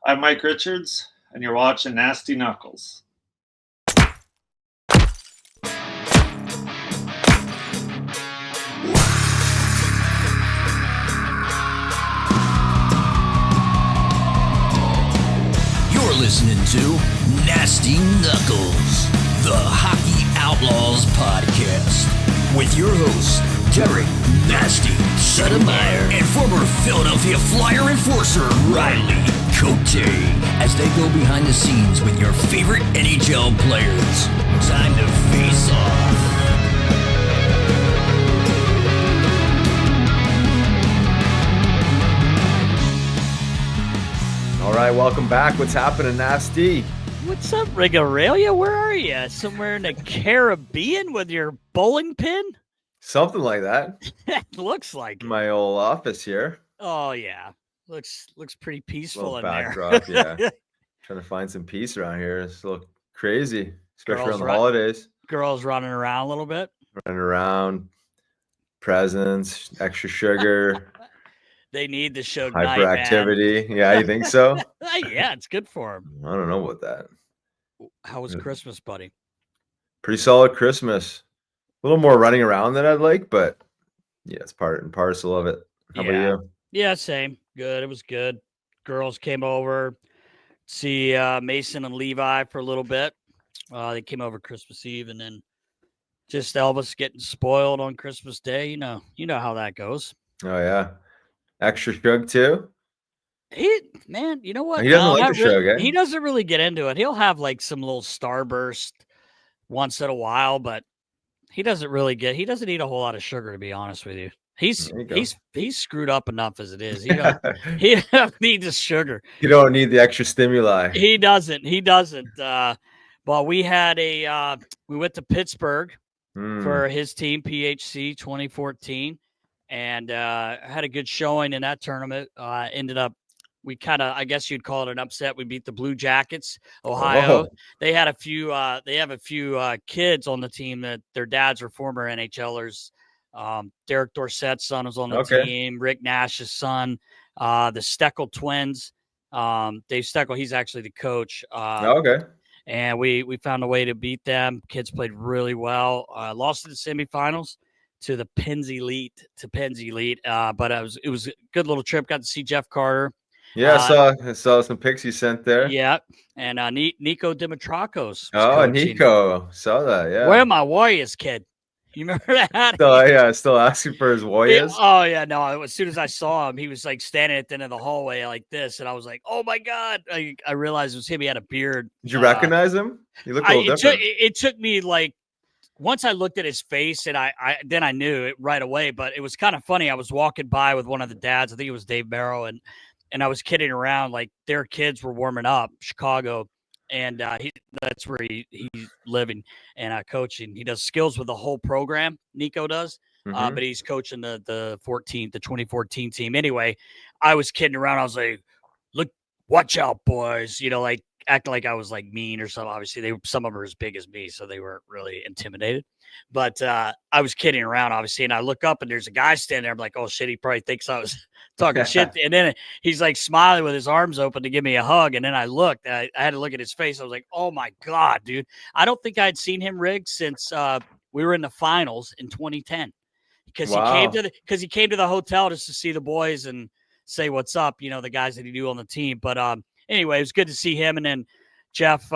I'm Mike Richards, and you're watching Nasty Knuckles. You're listening to Nasty Knuckles, the Hockey Outlaws podcast, with your hosts, Derek Nasty Sutter and former Philadelphia Flyer enforcer Riley Cote, as they go behind the scenes with your favorite NHL players. Time to face off. All right, welcome back. What's happening, Nasty? What's up, Rigarelia? Where are you? Somewhere in the Caribbean with your bowling pin? Something like that. It looks like it. My old office here. Oh yeah, looks pretty peaceful in Backdrop, there. yeah. Trying to find some peace around here. It's a little crazy, especially Girls around the holidays. Girls running around a little bit. Running around, presents, extra sugar. They need the show. Hyperactivity. Yeah, you think so? Yeah, it's good for them. I don't know about that. How was Christmas, buddy? Pretty solid Christmas. A little more running around than I'd like, but yeah, it's part and parcel of it. How about you? Yeah, same. Good. It was good. Girls came over, see Mason and Levi for a little bit. They came over Christmas Eve, and then just Elvis getting spoiled on Christmas Day. You know how that goes. Oh yeah, extra sugar too. Man, you know what? He doesn't like the sugar. He doesn't really get into it. He'll have like some little starburst once in a while, but he doesn't eat a whole lot of sugar, to be honest with you. He's screwed up enough as it is. He doesn't need the sugar. You don't need the extra stimuli. He doesn't. But we had we went to Pittsburgh for his team, PHC 2014, and had a good showing in that tournament. Ended up, we kind of, I guess you'd call it an upset. We beat the Blue Jackets, Ohio. They had a few kids on the team that their dads were former NHLers. Derek Dorsett's son was on the team. Rick Nash's son, the Steckel twins. Dave Steckel, he's actually the coach. And we found a way to beat them. Kids played really well. Lost in the semifinals to the Pens Elite. But it was a good little trip. Got to see Jeff Carter. Yeah, I saw some pics you sent there. Yeah, and Niko Dimitrakos. Oh, Niko, saw that. Yeah. Where are my Warriors, kid? You remember that? Still asking for his Warriors. No. As soon as I saw him, he was like standing at the end of the hallway like this, and I was like, "Oh my god!" I realized it was him. He had a beard. Did you recognize him? He looked a little different. It took me like once I looked at his face, and I knew it right away. But it was kind of funny. I was walking by with one of the dads. I think it was Dave Barrow, and I was kidding around like their kids were warming up, Chicago. And that's where he's living and coaching. He does skills with the whole program. Niko does, but he's coaching the 2014 team. Anyway, I was kidding around. I was like, "Look, watch out, boys!" Like acting like I was like mean or something. Obviously, some of them are as big as me, so they weren't really intimidated. But I was kidding around, obviously, and I look up and there's a guy standing there. I'm like, "Oh shit!" He probably thinks I was talking shit. And then he's like smiling with his arms open to give me a hug. And then I looked. I had to look at his face. I was like, "Oh my god, dude!" I don't think I'd seen him rig since we were in the finals in 2010 because he came to the hotel just to see the boys and say what's up. The guys that he knew on the team. But anyway, it was good to see him. And then Jeff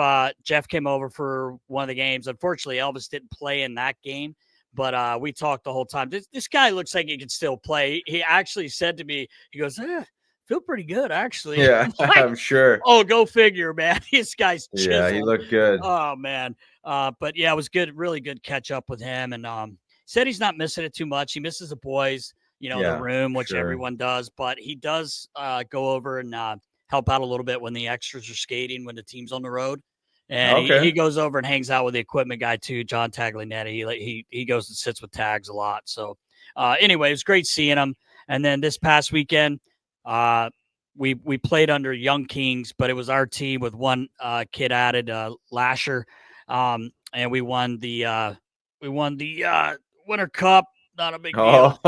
came over for one of the games. Unfortunately, Elvis didn't play in that game, but we talked the whole time. This guy looks like he can still play. He actually said to me, he goes, feel pretty good, actually. Yeah, I'm sure. Oh, go figure, man. This guy's chiseled. Yeah, he looked good. Oh, man. But, yeah, it was good, really good catch up with him. And said he's not missing it too much. He misses the boys, the room, which everyone does. But he does go over and help out a little bit when the extras are skating, when the team's on the road. And he goes over and hangs out with the equipment guy too, John Taglianetti. He goes and sits with Tags a lot. So anyway, it was great seeing him. And then this past weekend, we played under Young Kings, but it was our team with one kid added, Lasher, and we won the Winter Cup. Not a big deal.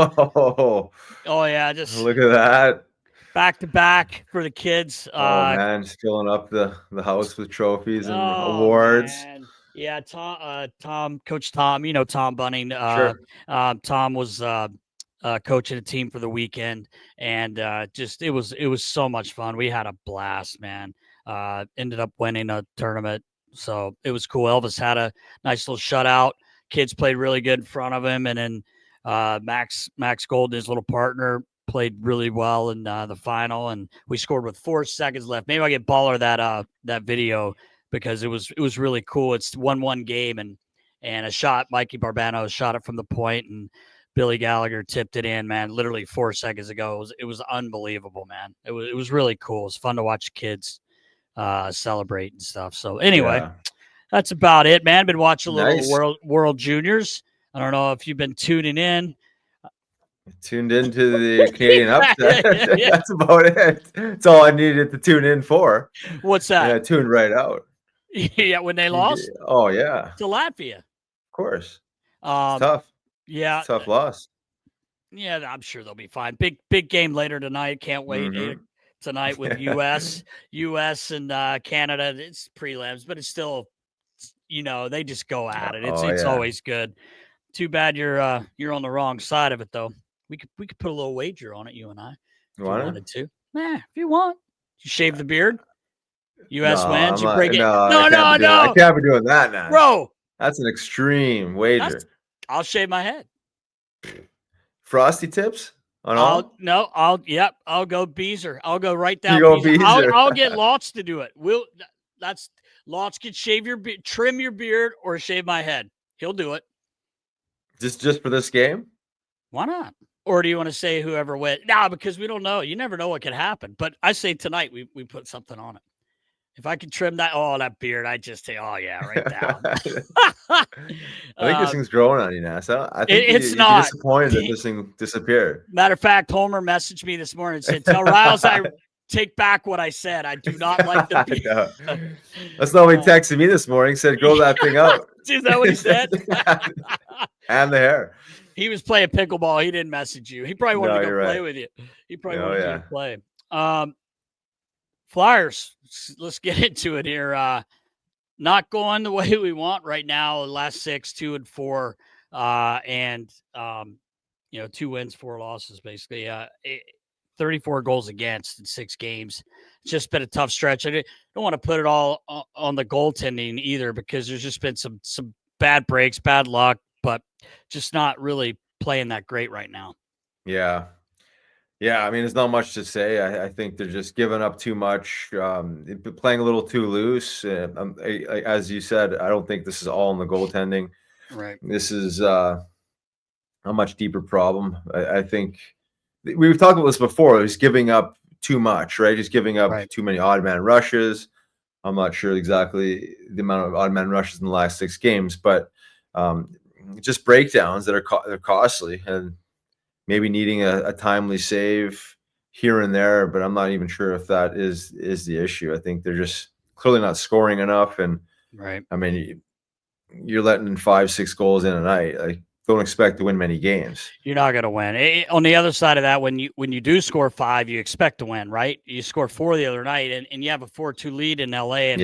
Oh yeah, just look at that. back to back for the kids. Oh man, just filling up the house with trophies and Oh, awards. man. Yeah, Coach Tom, Tom Bunning. Sure. Tom was coaching a team for the weekend, and just it was so much fun. We had a blast, man. Ended up winning a tournament, so it was cool. Elvis had a nice little shutout. Kids played really good in front of him, and then Max Golden, his little partner, played really well in the final, and we scored with 4 seconds left. Maybe I get baller that video because it was really cool. It's 1-1 game, and a shot. Mikey Barbano shot it from the point, and Billy Gallagher tipped it in. Man, literally 4 seconds ago. It was unbelievable, man. It was really cool. It's fun to watch kids celebrate and stuff. So anyway, that's about it, man. Been watching a little World Juniors. I don't know if you've been tuning in. Tuned into the Canadian upset. That's about it. That's all I needed to tune in for. What's that? And I tuned right out. Yeah, when they lost? Oh, yeah. To Latvia. Of course. It's tough. Yeah. It's tough loss. Yeah, I'm sure they'll be fine. Big game later tonight. Can't wait. Tonight with US and Canada. It's prelims, but it's still, they just go at it. It's always good. Too bad you're on the wrong side of it, though. We could put a little wager on it, you and I. You want wanted to. If you want. You shave the beard. US No, wins. I'm You bring it. no. No. I can't be doing that now. Bro. That's an extreme wager. I'll shave my head. Frosty tips? I'll go Beezer. I'll go right down. You go Beezer. Beezer. I'll get Lotz to do it. Lotz can trim your beard or shave my head. He'll do it. Just for this game? Why not? Or do you want to say whoever wins? No, because we don't know. You never know what could happen. But I say tonight we put something on it. If I could trim that beard, I'd just say, right down. I think this thing's growing on you now. So I think it's not disappointed that this thing disappeared. Matter of fact, Homer messaged me this morning and said, "Tell Riles I take back what I said. I do not like the beard." That's not what he texted me this morning. Said, "Grow that thing out." Is that what he said? And the hair. He was playing pickleball. He didn't message you. He probably wanted to go play with you. He probably wanted you to play. Flyers, let's get into it here. Not going the way we want right now. Last 6, 2-4, and 2 wins, 4 losses, basically. 34 goals against in 6 games. It's just been a tough stretch. I don't want to put it all on the goaltending either, because there's just been some bad breaks, bad luck, but just not really playing that great right now. Yeah. I mean, there's not much to say. I think they're just giving up too much, playing a little too loose. As you said, I don't think this is all in the goaltending. Right. This is a much deeper problem. I think we've talked about this before. He's giving up too much, right? He's giving up too many odd man rushes. I'm not sure exactly the amount of odd man rushes in the last 6 games, but just breakdowns that are costly, and maybe needing a timely save here and there, but I'm not even sure if that is the issue. I think they're just clearly not scoring enough. And I mean, you're letting in 5-6 goals in a night. Like, don't expect to win many games. You're not going to win. On the other side of that, when you do score 5, you expect to win, right? You scored 4 the other night, and you have a 4-2 lead in LA. And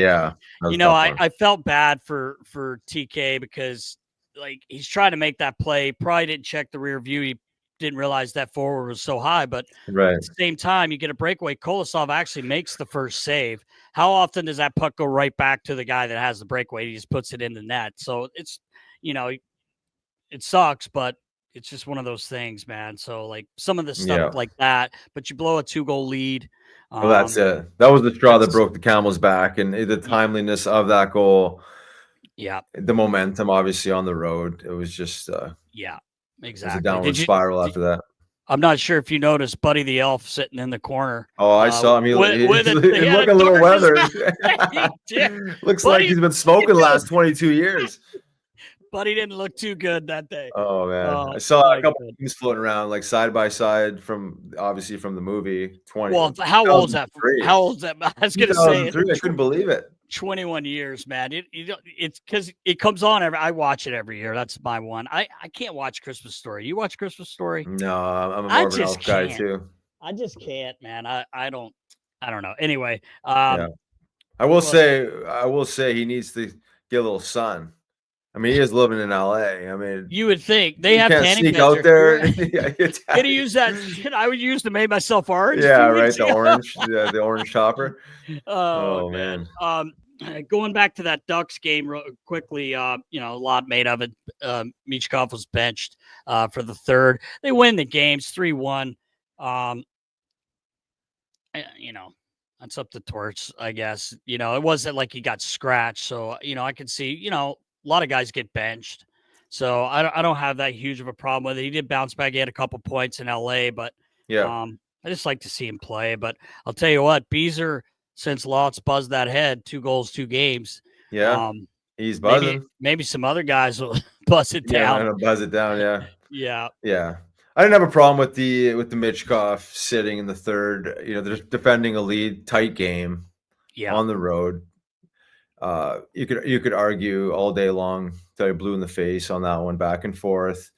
I felt bad for TK, because like, he's trying to make that play. Probably didn't check the rear view. He didn't realize that forward was so high, but at the same time, you get a breakaway. Kolosov actually makes the first save. How often does that puck go right back to the guy that has the breakaway? He just puts it in the net. So it's, it sucks, but it's just one of those things, man. So like, some of the stuff like that, but you blow a 2-goal lead. Well, that's it. That was the straw that broke the camel's back, and the timeliness of that goal. Yeah. The momentum, obviously, on the road. It was just exactly. It was a downward spiral after that. I'm not sure if you noticed Buddy the Elf sitting in the corner. Oh, I saw him. He looked a little weathered. Looks like he's been smoking the last 22 years. Buddy didn't look too good that day. Oh, man. I saw a couple of things floating around, like side by side from the movie 20. Well, how old is that? How old is that? I was going to say. I couldn't believe it. 21 years, man. It's because it comes on I watch it every year. That's my one. I can't watch Christmas Story. You watch Christmas Story? No, I'm more of an elf guy too. I just can't, man. I don't know. Anyway, Yeah. I will say he needs to get a little sun. I mean, he is living in LA. I mean, you would think they you have can't tanning sneak beds. out there. Gonna use that shit I would use to make myself orange. Yeah, 2 right. weeks The ago. orange, the orange chopper. Oh man. Going back to that Ducks game real quickly, a lot made of it. Michkov was benched for the third. They win the games 3-1. That's up to Torts, I guess. It wasn't like he got scratched. So, I could see, a lot of guys get benched. So I don't have that huge of a problem with it. He did bounce back. He had a couple points in LA, but I just like to see him play. But I'll tell you what, Beezer, since Lots buzzed that head, 2 goals, 2 games. Yeah. He's buzzing. Maybe some other guys will buzz it down. Yeah, buzz it down. Yeah. Yeah. Yeah. I didn't have a problem with the Michkov sitting in the third. They're defending a lead, tight game on the road. You could argue all day long till you're blue in the face on that one, back and forth.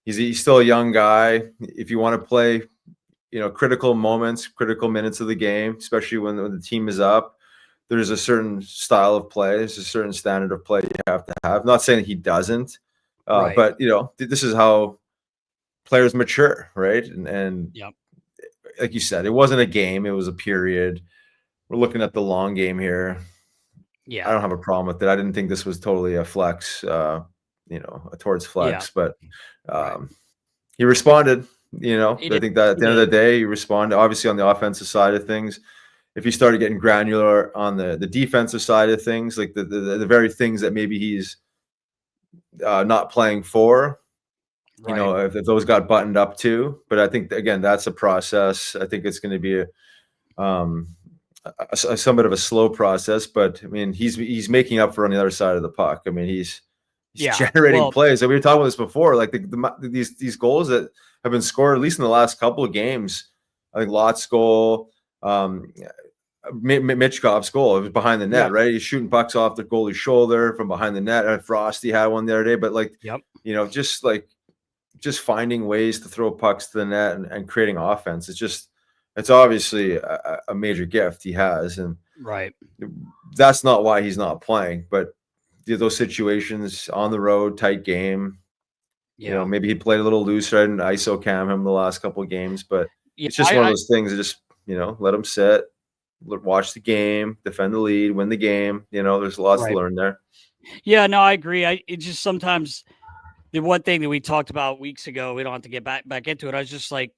He's still a young guy. If you want to play, critical moments, critical minutes of the game, especially when the team is up, there's a certain style of play. There's a certain standard of play you have to have. I'm not saying he doesn't, Right. but this is how players mature, right? And like you said, it wasn't a game; it was a period. We're looking at the long game here. Yeah, I don't have a problem with it. I didn't think this was totally a flex, towards flex, but he responded. I think that at the end of the day, he responded. Obviously, on the offensive side of things, if he started getting granular on the defensive side of things, like the very things that maybe he's not playing for, if those got buttoned up too. But I think, again, that's a process. I think it's going to be a somewhat of a slow process, but I mean, he's making up for on the other side of the puck. I mean, he's generating plays. And we were talking about this before, like these goals that have been scored, at least in the last couple of games. I think Lott's goal, Michkov's goal, it was behind the net, right? He's shooting pucks off the goalie's shoulder from behind the net. Frosty had one the other day, but just finding ways to throw pucks to the net and creating offense. It's obviously a major gift he has, and that's not why he's not playing. But those situations on the road, tight game, maybe he played a little looser and ISO cam him the last couple of games, but it's just one of those things that just let him sit, watch the game, defend the lead, win the game. There's lots to learn there. Yeah, no, I agree. It's just sometimes the one thing that we talked about weeks ago, we don't have to get back into it. I was just like,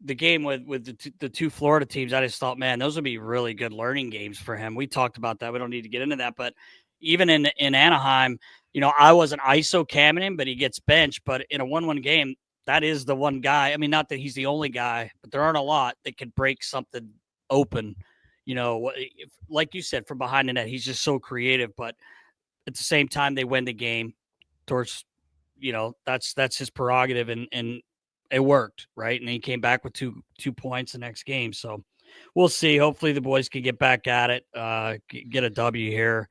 the game with the 2 Florida teams, I just thought, man, those would be really good learning games for him. We talked about that. We don't need to get into that. But even in Anaheim, I wasn't ISO camming him, but he gets benched. But in a 1-1 game, that is the one guy. I mean, not that he's the only guy, but there aren't a lot that could break something open. Like you said, from behind the net, he's just so creative. But at the same time, they win the game. Towards, that's his prerogative, and it worked, right? And he came back with two points the next game. So we'll see. Hopefully the boys can get back at it, get a W here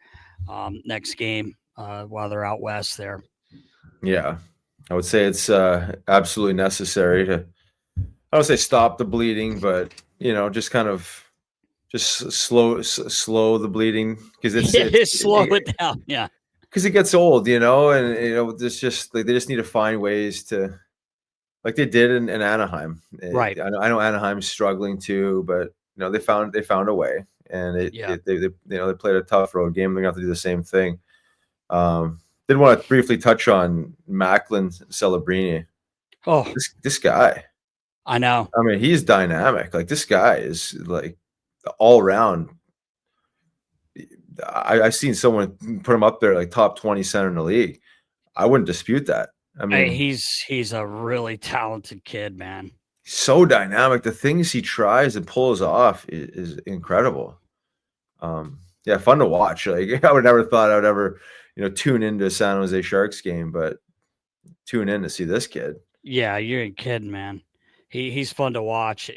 next game while they're out west there. Yeah. I would say it's absolutely necessary to, I don't say stop the bleeding, but, just kind of slow the bleeding, because it's slow it down. Yeah. Because it gets old, and, it's just like they just need to find ways to, like they did in Anaheim. Right. I know Anaheim's struggling too, but they found a way, and they played a tough road game. They're gonna have to do the same thing. Did want to briefly touch on Macklin Celebrini. Oh, this guy. I know. I mean, he's dynamic. Like, this guy is like all around. I've seen someone put him up there like top 20 center in the league. I wouldn't dispute that. I mean, he's a really talented kid, man. So dynamic. The things he tries and pulls off is incredible. Fun to watch. Like, I would never thought I would ever, tune into a San Jose Sharks game, but tune in to see this kid. Yeah, you're kidding, man. He's fun to watch.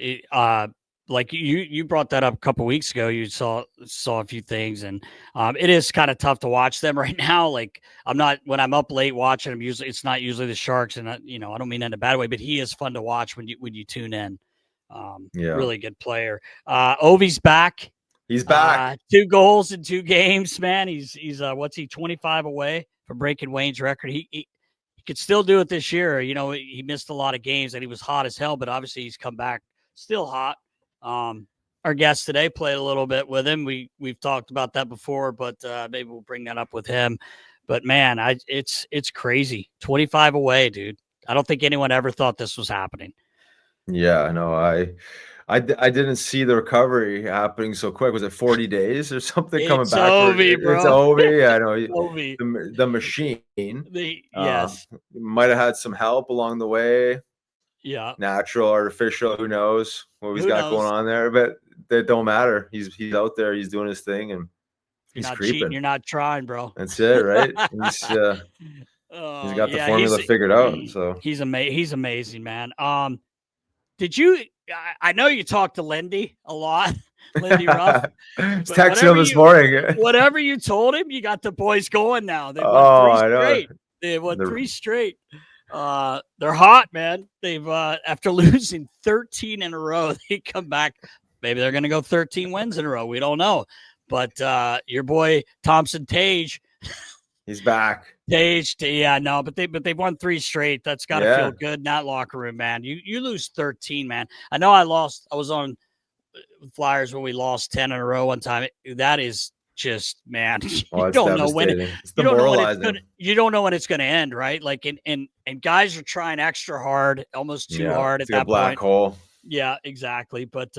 Like you brought that up a couple weeks ago. You saw a few things, and it is kind of tough to watch them right now. Like, when I'm up late watching them, it's not usually the Sharks, and I don't mean that in a bad way, but he is fun to watch when you tune in. Really good player. Ovi's back. He's back. 2 goals in 2 games, man. He's 25 away from breaking Wayne's record. He could still do it this year. You know, he missed a lot of games and he was hot as hell, but obviously he's come back still hot. Our guest today played a little bit with him. We've talked about that before, but maybe we'll bring that up with him. But man, it's crazy. 25 away, dude. I don't think anyone ever thought this was happening. Yeah, I know. I didn't see the recovery happening so quick. Was it 40 days or something coming back? Ovi, bro. It's Ovi. I know. Ovi. The machine. Yes. Might have had some help along the way. Yeah. Natural, artificial. Who knows what he's got going on there? But it don't matter. He's out there. He's doing his thing, and he's creeping. Cheating, you're not trying, bro. That's it, right? He's got the formula figured out. So he's amazing, man. Did you? I know you talked to Lindy a lot, Lindy Ruff. Texting him this morning. Whatever you told him, you got the boys going now. They won 3 straight. They won 3 straight. They're hot, man. They've after losing 13 in a row, they come back. Maybe they're going to go 13 wins in a row. We don't know. But your boy Thompson Tage, he's back. Tage, but they've won 3 straight. That's got to feel good in that locker room, man. You lose 13, man. I know I was on Flyers when we lost 10 in a row one time. That is just, man. You don't know when you don't know when it's going to end, right? Like and guys are trying extra hard, almost too hard at that black point. Hole. Yeah, exactly. But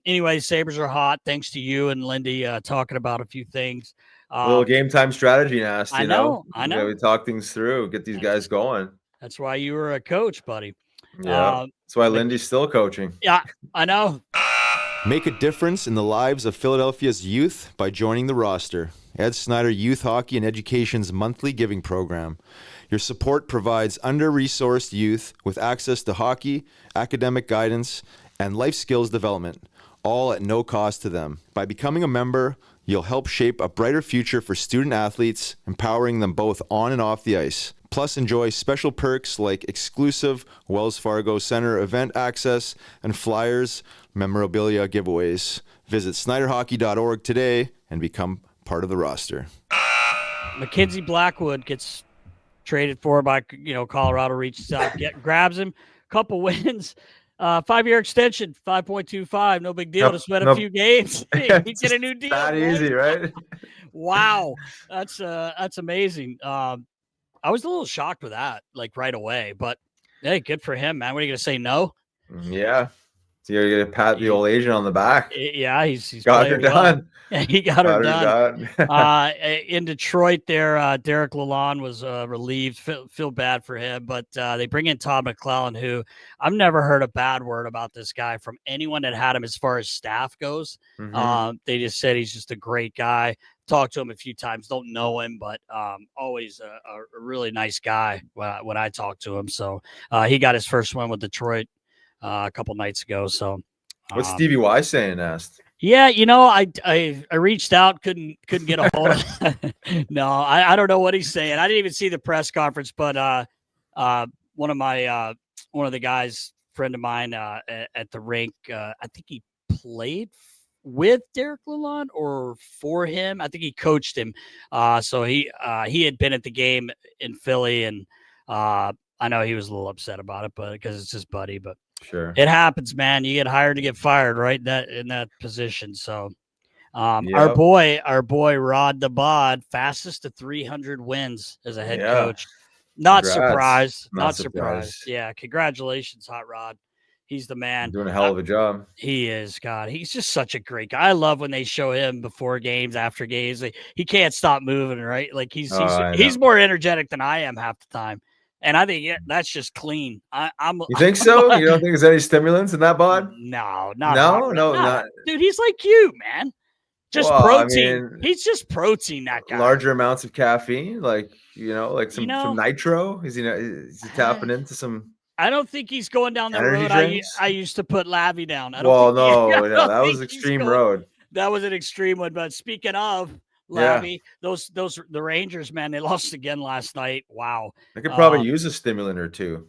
anyway, Sabres are hot. Thanks to you and Lindy talking about a few things. A little game time strategy, Nast. I know. We talk things through, get these guys going. That's why you were a coach, buddy. Yeah, that's why Lindy's still coaching. Yeah, I know. Make a difference in the lives of Philadelphia's youth by joining the roster. Ed Snyder Youth Hockey and Education's monthly giving program. Your support provides under-resourced youth with access to hockey, academic guidance, and life skills development, all at no cost to them. By becoming a member, you'll help shape a brighter future for student athletes, empowering them both on and off the ice. Plus, enjoy special perks like exclusive Wells Fargo Center event access and Flyers memorabilia giveaways. Visit SnyderHockey.org today and become part of the roster. McKenzie Blackwood gets traded for by Colorado, reaches out, grabs him, couple wins. 5-year extension, 5.25, no big deal to sweat a few games. He get a new deal. That easy, right? Wow, that's amazing. I was a little shocked with that, like right away. But hey, good for him, man. What are you gonna say? No? Yeah. So you're gonna pat the old Asian on the back. Yeah, he's got her done. He got her done. In Detroit, there, Derek Lalonde was relieved. Feel bad for him, but they bring in Todd McLellan, who I've never heard a bad word about this guy from anyone that had him as far as staff goes. Mm-hmm. They just said he's just a great guy. Talked to him a few times, don't know him, but always a really nice guy when I talked to him. So he got his first win with Detroit a couple nights ago. So what's Stevie Y saying, Nast? Yeah, I reached out, couldn't get a hold of him. No, I don't know what he's saying. I didn't even see the press conference, but one of the guys, friend of mine at the rink, I think he played with Derek Lalonde or for him. I think he coached him. So he had been at the game in Philly, and I know he was a little upset about it, but because it's his buddy. But sure, it happens, man. You get hired to get fired, right? In that position. So our boy Rod the Bod, fastest to 300 wins as a head coach. Not surprised. Not surprised. Yeah, congratulations, Hot Rod. He's the man. Doing a hell of a job. He is. God, he's just such a great guy. I love when they show him before games, after games. He can't stop moving, right? Like he's more energetic than I am half the time. And I think that's just clean. You think so? You don't think there's any stimulants in that bod? No, not. Dude, he's like you, man. Just protein. I mean, he's just protein, that guy. Larger amounts of caffeine, like some nitro. Is he tapping into some? I don't think he's going down the road I used to put Lavi down. That was extreme road. That was an extreme one. But speaking of Lavi, the Rangers, man, they lost again last night. Wow. They could probably use a stimulant or two.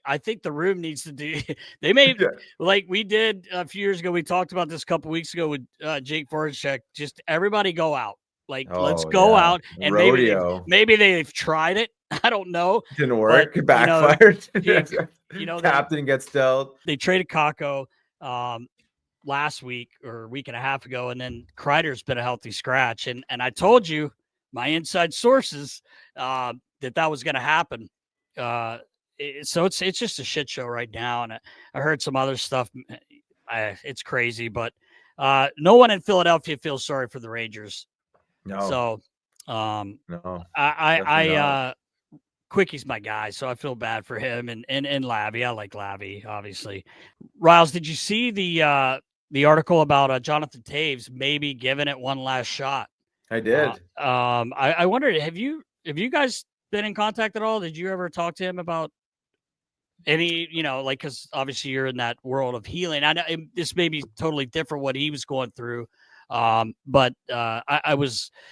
I think the room needs to do. They may like we did a few years ago. We talked about this a couple weeks ago with Jake Voracek. Just everybody go out. Like let's go out and maybe they've tried it. I don't know. Didn't work. It backfired. Captain gets dealt. They traded Kakko last week or a week and a half ago, and then Kreider's been a healthy scratch. And I told you my inside sources that was going to happen. So it's just a shit show right now. And I heard some other stuff. It's crazy, but no one in Philadelphia feels sorry for the Rangers. No. So no. Quickie's my guy, so I feel bad for him and Lavi. I like Lavi, obviously. Riles, did you see the article about Jonathan Toews maybe giving it one last shot? I did. I wondered, have you guys been in contact at all? Did you ever talk to him about any, because obviously you're in that world of healing. I know this may be totally different what he was going through. But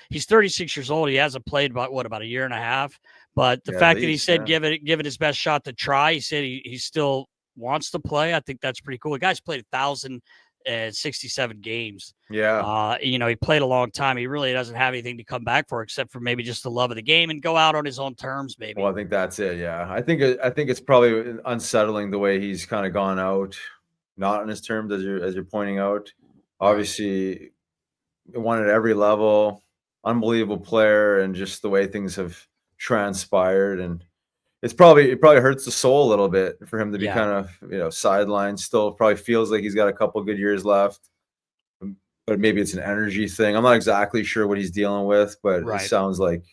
he's 36 years old. He hasn't played about a year and a half, but the fact that he said, give it his best shot to try, he said he still wants to play. I think that's pretty cool. The guy's played 1,067 games. Yeah. He played a long time. He really doesn't have anything to come back for, except for maybe just the love of the game and go out on his own terms. Maybe. Well, I think that's it. Yeah. I think it's probably unsettling the way he's kind of gone out, not on his terms, as you're pointing out. Obviously, won at every level, unbelievable player, and just the way things have transpired, and it probably hurts the soul a little bit for him to be kind of sidelined. Still, probably feels like he's got a couple good years left, but maybe it's an energy thing. I'm not exactly sure what he's dealing with, but it sounds like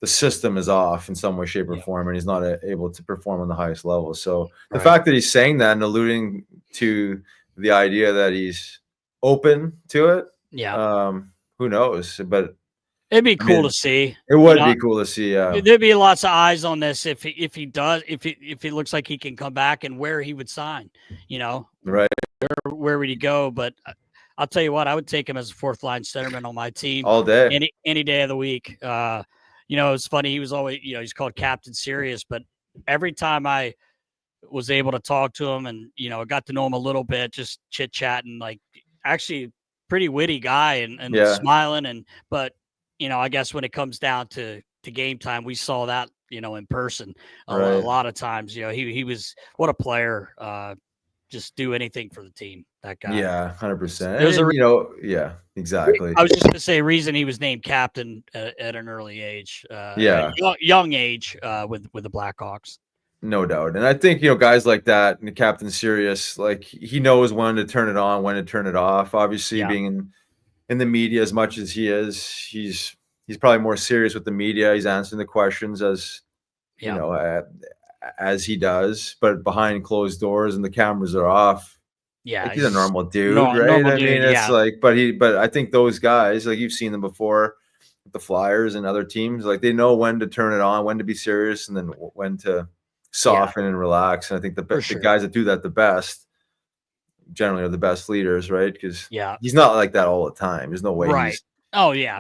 the system is off in some way, shape, or form, and he's not able to perform on the highest level. So the fact that he's saying that and alluding to the idea that he's open to it. Yeah. Who knows? But it'd be cool to see. It would be cool to see. Yeah. There'd be lots of eyes on this if he looks like he can come back and where he would sign. Right. Where would he go? But I'll tell you what, I would take him as a fourth line centerman on my team all day, any day of the week. It's funny. He was always, he's called Captain Serious, but every time I was able to talk to him and I got to know him a little bit, just chit chatting, like actually. Pretty witty guy and smiling but I guess when it comes down to game time, we saw that in person a lot of times. He was what a player. Just do anything for the team. That guy. Yeah, 100%. Exactly. I was just gonna say reason he was named captain at an early age. Young age with the Blackhawks. No doubt. And I think, guys like that and the Captain Serious, like he knows when to turn it on, when to turn it off. Obviously being in the media as much as he is, he's probably more serious with the media. He's answering the questions as he does, but behind closed doors and the cameras are off. Yeah. He's a normal dude, right? It's but I think those guys, like you've seen them before with the Flyers and other teams, like they know when to turn it on, when to be serious, and then when to soften and relax. And I think the guys that do that the best generally are the best leaders, right? Because he's not like that all the time. There's no way he's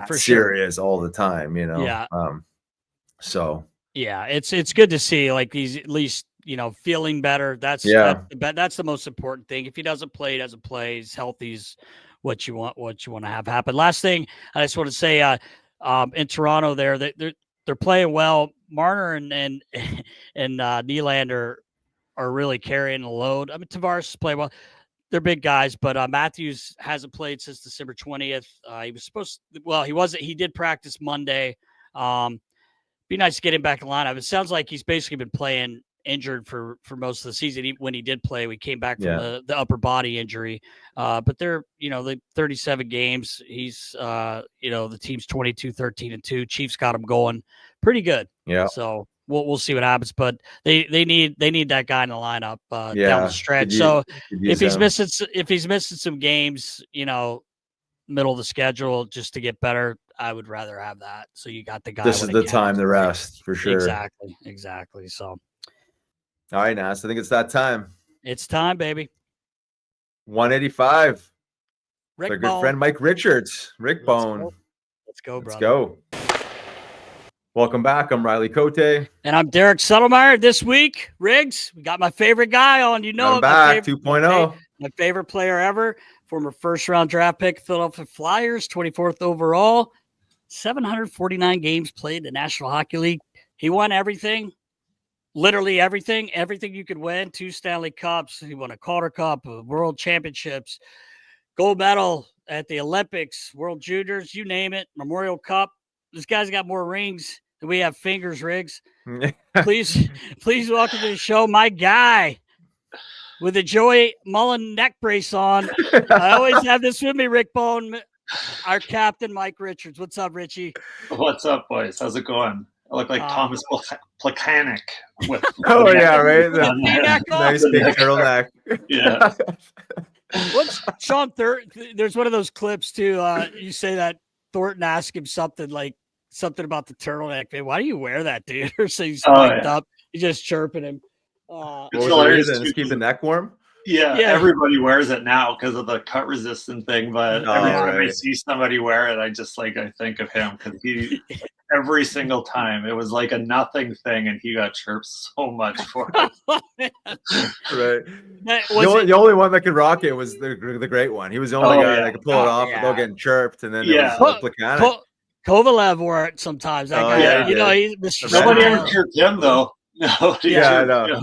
for serious all the time, it's good to see like he's at least feeling better. That's the most important thing. If he doesn't play, he doesn't play. He's healthy. Is what you want to have happen. Last thing I just want to say, in Toronto, they're playing well. Marner and Nylander are really carrying the load. I mean, Tavares is playing well. They're big guys, but Matthews hasn't played since December 20th. He was supposed to, he wasn't. He did practice Monday. Be nice to get him back in the lineup. It sounds like he's basically been playing injured for most of the season. When he did play, we came back from the upper body injury. But they're, the 37 games. He's, the team's 22-13-2. Chiefs got him going pretty good. Yeah. So we'll see what happens, but they need that guy in the lineup down the stretch. If he's missing some games, middle of the schedule just to get better, I would rather have that. So you got the guy. This is the time to rest for sure. Exactly. So. All right, Nas. I think it's that time. It's time, baby. 185. Ric-bone. Our good friend Mike Richards. Ric-bone. Let's go, brother. Let's go. Welcome back. I'm Riley Cote. And I'm Derek Sutter. This week, Riggs, we got my favorite guy on. You know, I'm back, 2.0. My favorite player ever, former first-round draft pick, Philadelphia Flyers, 24th overall, 749 games played in the National Hockey League. He won everything, literally everything you could win. 2 Stanley Cups. He won a Calder Cup, World Championships, gold medal at the Olympics, World Juniors, you name it, Memorial Cup. This guy's got more rings than we have fingers, Riggs. Please welcome to the show, my guy with the Joey Mullen neck brace on. I always have this with me, Ric-bone, our captain, Mike Richards. What's up, Richie? What's up, boys? How's it going? I look like Thomas Plekanec with oh yeah, right. Nice big turtleneck. Yeah. What's Sean there's one of those clips too. You say that Thornton asked him something about the turtleneck. Man, why do you wear that, dude? Or so he's spiked up. He's just chirping him. It's hilarious. Just keep the neck warm. Yeah, everybody wears it now because of the cut resistant thing. But every time I see somebody wear it, I think of him because he every single time it was like a nothing thing, and he got chirped so much for it. Right. The only one that could rock it was the great one. He was the only guy that could pull it off without getting chirped, and then it was Plekanec. Kovalev wore it sometimes. That guy, you know, nobody ever chirped him though. No, I know.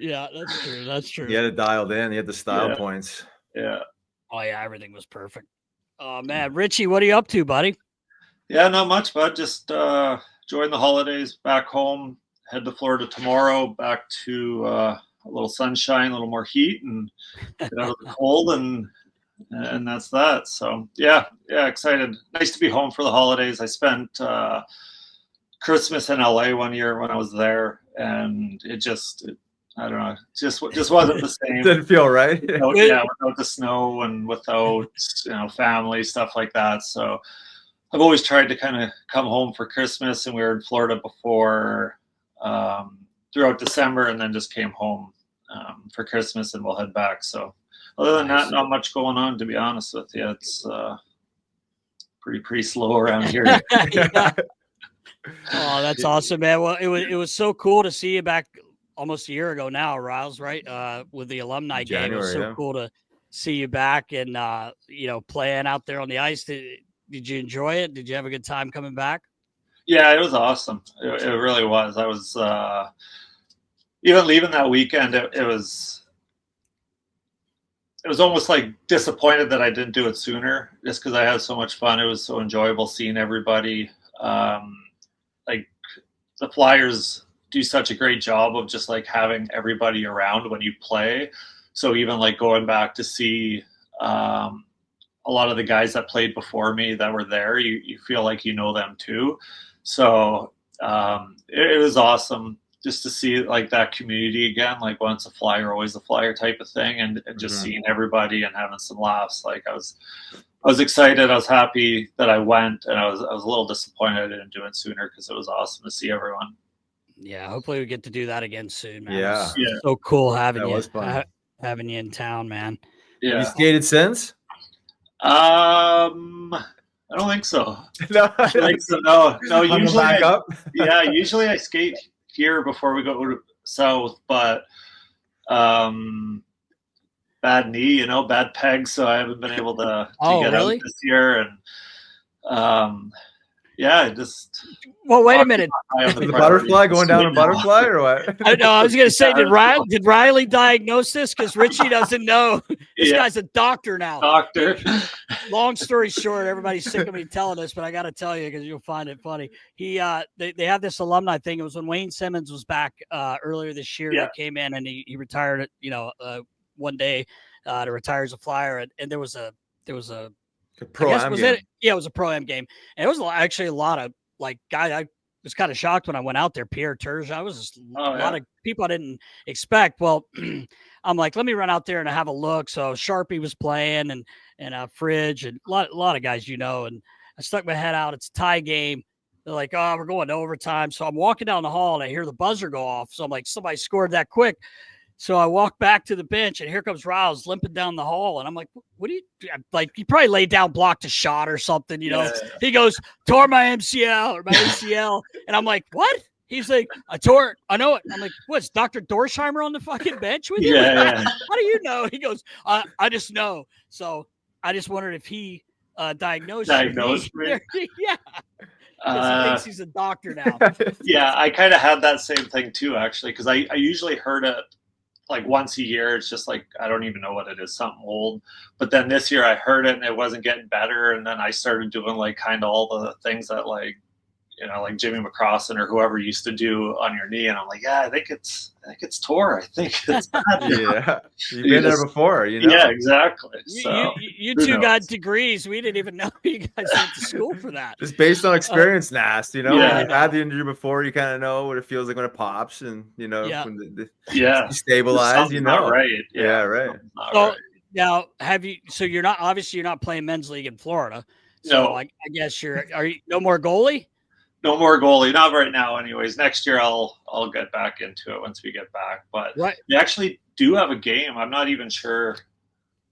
Yeah, that's true. That's true. He had it dialed in. He had the style points. Yeah. Oh yeah, everything was perfect. Oh man, Richie, what are you up to, buddy? Yeah, not much, bud. Just enjoying the holidays back home. Head to Florida tomorrow. Back to a little sunshine, a little more heat, and get out of the cold, and that's that. So yeah, excited. Nice to be home for the holidays. I spent Christmas in LA one year when I was there, and I don't know, just wasn't the same. Didn't feel right. Without the snow and without family, stuff like that. So I've always tried to kind of come home for Christmas, and we were in Florida before throughout December, and then just came home for Christmas, and we'll head back. So other than that, not much going on, to be honest with you. It's pretty slow around here. Oh, that's awesome, man. Well, it was so cool to see you back almost a year ago now, Riles, right? With the Alumni Game. It was so cool to see you back and playing out there on the ice. Did you enjoy it? Did you have a good time coming back? Yeah, it was awesome. It really was. I was even leaving that weekend. It was almost like disappointed that I didn't do it sooner, just because I had so much fun. It was so enjoyable seeing everybody. Like the Flyers do such a great job of just like having everybody around when you play. So even like going back to see a lot of the guys that played before me that were there, you feel like you know them too. So it was awesome just to see like that community again, like once a Flyer, always a Flyer type of thing, and just seeing everybody and having some laughs. Like I was excited. I was happy that I went, and I was a little disappointed I didn't do it sooner because it was awesome to see everyone. Yeah, hopefully we get to do that again soon, man. Yeah. It was so cool having you. Was fun. Having you in town, man. Yeah. Have you skated since? I don't think so. No. No. Usually, yeah. Usually I skate here before we go south, but bad knee, bad peg, so I haven't been able to get out this year. And well, wait a minute. The butterfly going down a butterfly or what? I was gonna say, did Riley diagnose this? Because Richie doesn't know. This guy's a doctor now. Doctor. Long story short, everybody's sick of me telling this, but I got to tell you because you'll find it funny. They have this alumni thing. It was when Wayne Simmons was back earlier this year. That came in and he retired. One day to retire as a Flyer, and there was a pro-am game. It was a pro-am game, and it was actually a lot of guys. I was kind of shocked when I went out there. Pierre Turge, I was just a lot of people I didn't expect. Well, I'm like, let me run out there and have a look. So Sharpie was playing, and Fridge, and a lot of guys, and I stuck my head out. It's a tie game. They're like, oh, we're going to overtime. So I'm walking down the hall and I hear the buzzer go off. So I'm like, somebody scored that quick. So I walk back to the bench, and here comes Riles limping down the hall. And I'm like, what do you like? He probably laid down, blocked a shot or something, you know? Yeah. He goes, tore my MCL or my ACL. And I'm like, what? He's like, I tore it. I know it. I'm like, what's Dr. Dorsheimer on the fucking bench with you? Yeah. How do you know? He goes, I just know. So I just wondered if he diagnosed me. Yeah. Because he thinks he's a doctor now. Yeah, I kind of had that same thing too, actually, because I usually heard it like once a year. It's just like, I don't even know what it is, something old. But then this year I heard it and it wasn't getting better. And then I started doing like kind of all the things that like, you know, like Jimmy McCrossan or whoever used to do on your knee. And I'm like, yeah, I think it's tore. I think it's bad. Yeah. You've been there before, you know? Yeah, exactly. So, you two got degrees. We didn't even know you guys went to school for that. Just based on experience, Nast, you know, Yeah. when you've had the injury before, you kind of know what it feels like when it pops and, you know, Yeah. when yeah, you stabilize, you know. not right. Yeah, right. So Right. now you're not playing men's league in Florida. So No. I guess are you no more goalie? No more goalie, not right now. Anyways, next year I'll get back into it once we get back. But Right. we actually do have a game. I'm not even sure.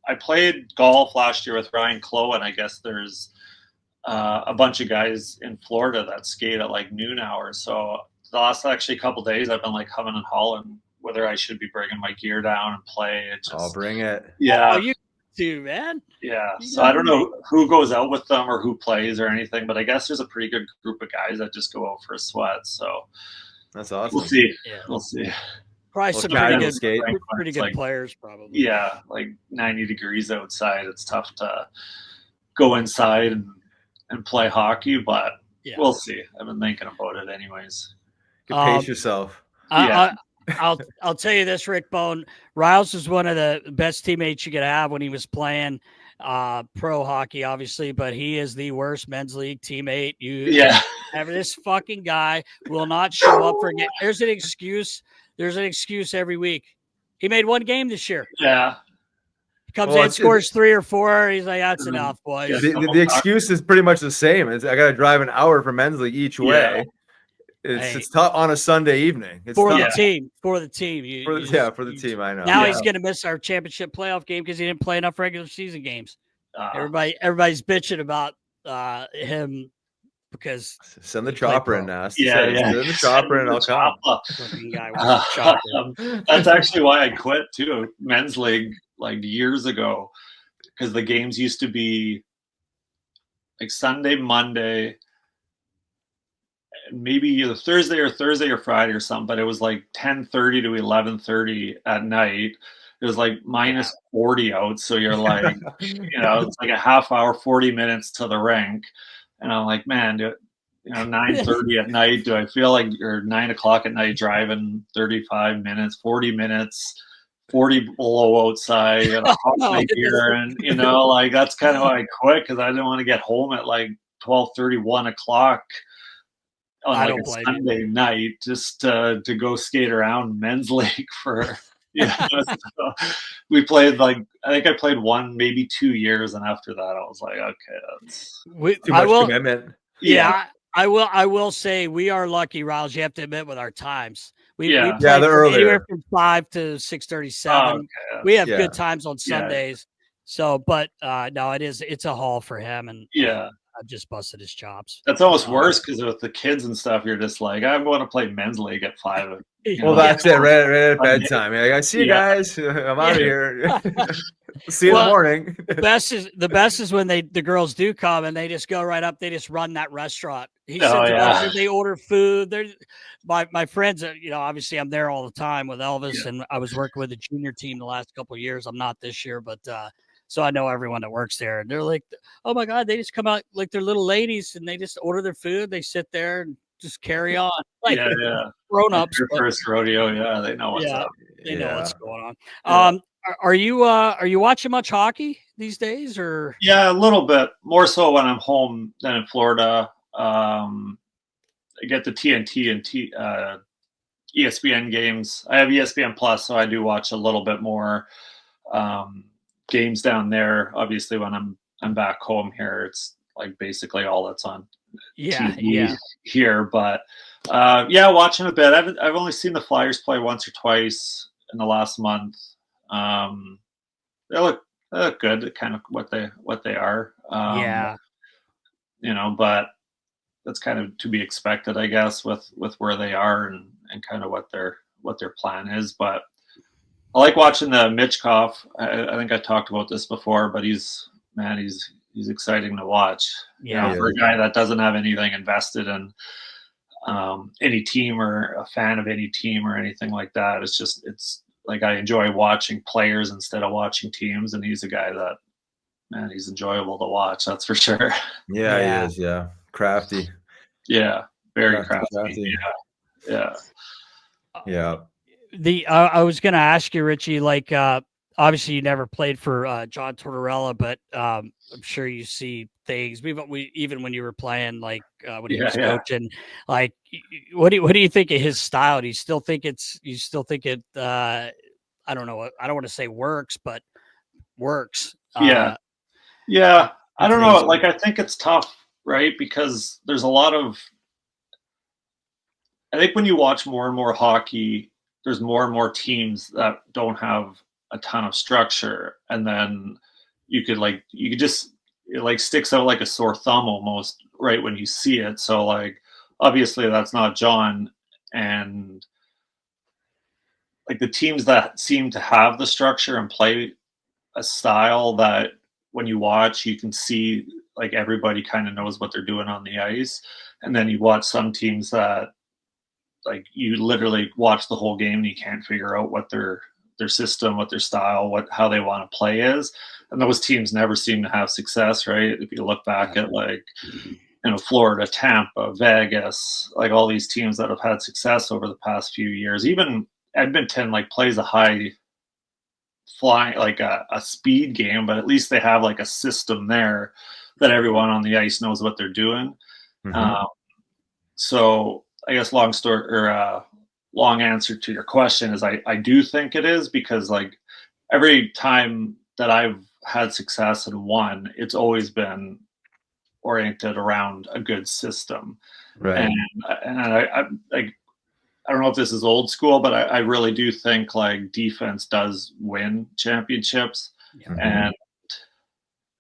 I played golf last year with Ryan Clough, and I guess there's a bunch of guys in Florida that skate at like noon hours. So the last actually couple of days I've been like humming and hawing whether I should be bringing my gear down and play. It just, I'll bring it. Yeah. Oh, you too, man. Yeah. You So I don't got know who goes out with them or who plays or anything, but I guess there's a pretty good group of guys that just go out for a sweat. So That's awesome. we'll see. Yeah. We'll see. Probably Well, some casual pretty skate. good Like, players, probably. Yeah, like 90 degrees outside. It's tough to go inside and play hockey, but Yeah. we'll see. I've been thinking about it anyways. You can pace yourself. I'll tell you this, Ric-bone. Riles is one of the best teammates you could have when he was playing pro hockey, obviously, but he is the worst men's league teammate. This fucking guy will not show up for a game. There's an excuse. There's an excuse every week. He made one game this year. Yeah. He comes in, scores 3 or 4. He's like, that's enough, boys. The excuse is pretty much the same. I got to drive an hour for men's league each way. It's tough on a Sunday evening. It's for tough. the team. For the team. For the team, I know. Now he's going to miss our championship playoff game because he didn't play enough regular season games. Everybody's bitching about him because send the chopper in now. Send the chopper and I'll come. That's actually why I quit too. Men's league like years ago, because the games used to be like Sunday, Monday, maybe either Thursday or Friday or something, but it was like 10:30 to 11:30 at night. It was like minus 40 out. So you're like, it's like a half hour, 40 minutes to the rink. And I'm like, man, 9:30 at night, do I feel like you're 9 o'clock at night driving 35 minutes, 40 minutes, 40 below outside, my gear, and like that's kind of why I quit, because I didn't want to get home at like 12:30, 1 o'clock on like a Sunday night just to go skate around men's league for. So we played I think I played 1, maybe 2 years, and after that I was like, okay, that's too much commitment. Yeah, I will say we are lucky, Riles. You have to admit, with our times. We they're earlier. Anywhere from 5 to 6:37. Okay. We have good times on Sundays. So, but no, it's a haul for him, and I've just busted his chops. That's almost worse, because with the kids and stuff, you're just like, I want to play men's league at 5. Well, that's it. Right at bedtime. I see you guys. I'm out of here. See you in the morning. The best is when the girls do come and they just go right up. They just run that restaurant. They order food. They're my friends. Obviously I'm there all the time with Elvis, and I was working with the junior team the last couple of years. I'm not this year, but so I know everyone that works there. And they're like, oh my God, they just come out like they're little ladies, and they just order their food. They sit there and just carry on. Like grown ups. Your first rodeo, they know what's up. They know what's going on. Are you watching much hockey these days, or? Yeah, a little bit more so when I'm home than in Florida. I get the TNT and ESPN games. I have ESPN Plus, so I do watch a little bit more games down there. Obviously, when I'm back home here, it's like basically all that's on TV here. But watching a bit. I've only seen the Flyers play once or twice. in the last month. They look good, kind of what they are. But that's kind of to be expected, I guess, with where they are and kind of what their plan is. But I like watching the Michkov. I think I talked about this before, but he's exciting to watch. Yeah, for a guy that doesn't have anything invested in any team or a fan of any team or anything like that. It's like I enjoy watching players instead of watching teams, and he's a guy that, man, he's enjoyable to watch. That's for sure. Yeah, he is. Yeah, crafty. Yeah, very crafty. Yeah. I was going to ask you, Richie, like, obviously you never played for John Tortorella, but I'm sure you see things. Even when you were playing, like when he was coaching, like, what do you think of his style? Do you still think it? I don't know. I don't want to say works, but works. Yeah. I don't know. Like, I think it's tough, right? Because there's a lot of. I think when you watch more and more hockey, there's more and more teams that don't have a ton of structure, and then you could just, it like sticks out like a sore thumb almost right when you see it. So like, obviously that's not John, and like the teams that seem to have the structure and play a style that when you watch, you can see like everybody kind of knows what they're doing on the ice. And then you watch some teams that like you literally watch the whole game and you can't figure out what their system, what their style, how they want to play is. And those teams never seem to have success, right? If you look back at like, Florida, Tampa, Vegas, like all these teams that have had success over the past few years, even Edmonton like plays a high flying, like a speed game, but at least they have like a system there that everyone on the ice knows what they're doing. Mm-hmm. So I guess long answer to your question is I do think it is, because like every time that I've had success and won, it's always been oriented around a good system. Right. And I don't know if this is old school, but I really do think like defense does win championships. Mm-hmm. And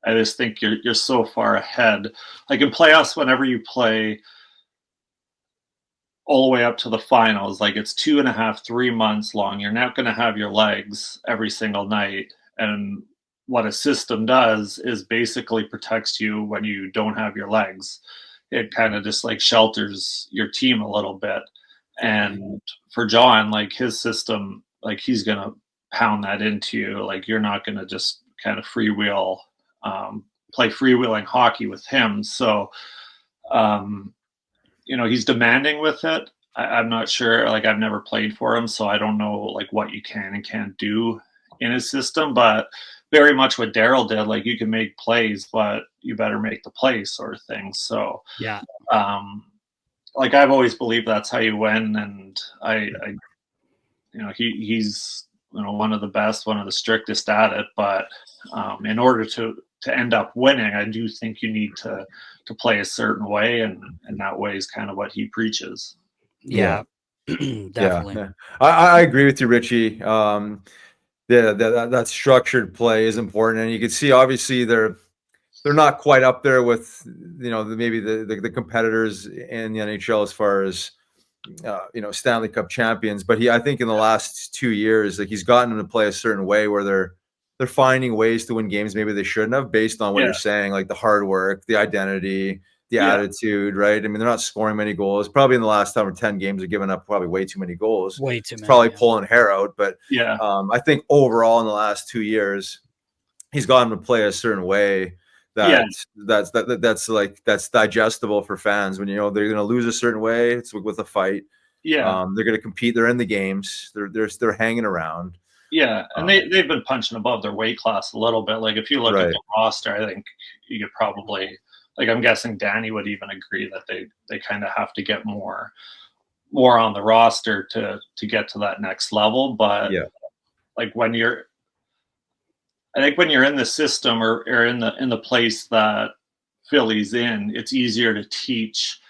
I just think you're so far ahead. Like in playoffs, whenever you play all the way up to the finals, like it's 2.5, 3 months long. You're not going to have your legs every single night. And what a system does is basically protects you when you don't have your legs. It kind of just like shelters your team a little bit. And for John, like his system, like he's going to pound that into you. Like you're not going to just kind of freewheel, play freewheeling hockey with him. So, he's demanding with it. I'm not sure, like I've never played for him, so I don't know like what you can and can't do in his system, but very much what Darryl did, like you can make plays, but you better make the plays sort of thing. So yeah. Like I've always believed that's how you win. And he's, one of the best, one of the strictest at it, but in order to end up winning, I do think you need to play a certain way, and that way is kind of what he preaches. Yeah. Definitely. Yeah. I agree with you, Richie. That structured play is important, and you can see obviously they're not quite up there with maybe the competitors in the NHL as far as Stanley Cup champions, but I think in the last 2 years, like he's gotten them to play a certain way where they're finding ways to win games maybe they shouldn't have, based on what you're saying, like the hard work, the identity, the attitude, right? I mean, they're not scoring many goals. Probably in the last 10 games, they're giving up probably way too many goals. Way too many. Probably pulling hair out. But I think overall in the last 2 years, he's gotten to play a certain way that's digestible for fans. When they're going to lose a certain way, it's with a fight. They're going to compete. They're in the games. They're hanging around. Yeah, and they've been punching above their weight class a little bit. Like if you look at the roster, I think you could probably, like I'm guessing Danny would even agree that they kind of have to get more on the roster to get to that next level. But like I think when you're in the system or in the place that Philly's in, it's easier to teach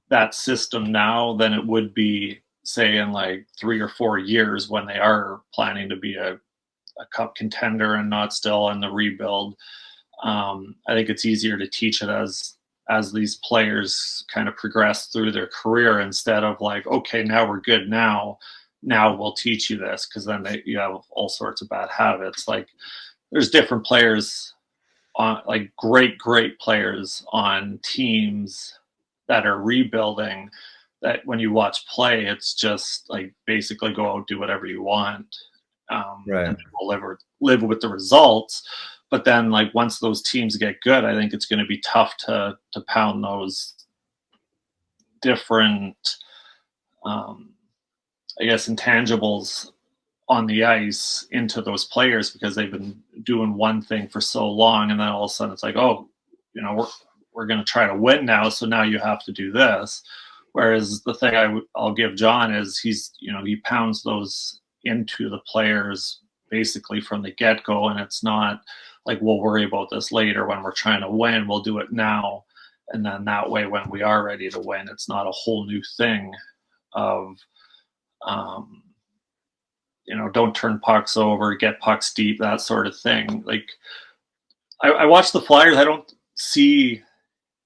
that system now than it would be say in like 3 or 4 years when they are planning to be a cup contender and not still in the rebuild. I think it's easier to teach it as these players kind of progress through their career, instead of like, okay, now we're good, now we'll teach you this, because then you have all sorts of bad habits. Like there's different players on, like great players on teams that are rebuilding, that when you watch play, it's just like basically go out, do whatever you want, Right. and we'll live with the results. But then, like once those teams get good, I think it's going to be tough to pound those different, I guess, intangibles on the ice into those players, because they've been doing one thing for so long, and then all of a sudden it's like, oh, you know, we're going to try to win now, so now you have to do this. Whereas the thing I'll give John is he pounds those into the players basically from the get-go, and it's not like we'll worry about this later when we're trying to win. We'll do it now, and then that way when we are ready to win, it's not a whole new thing of don't turn pucks over, get pucks deep, that sort of thing. Like I watch the Flyers, I don't see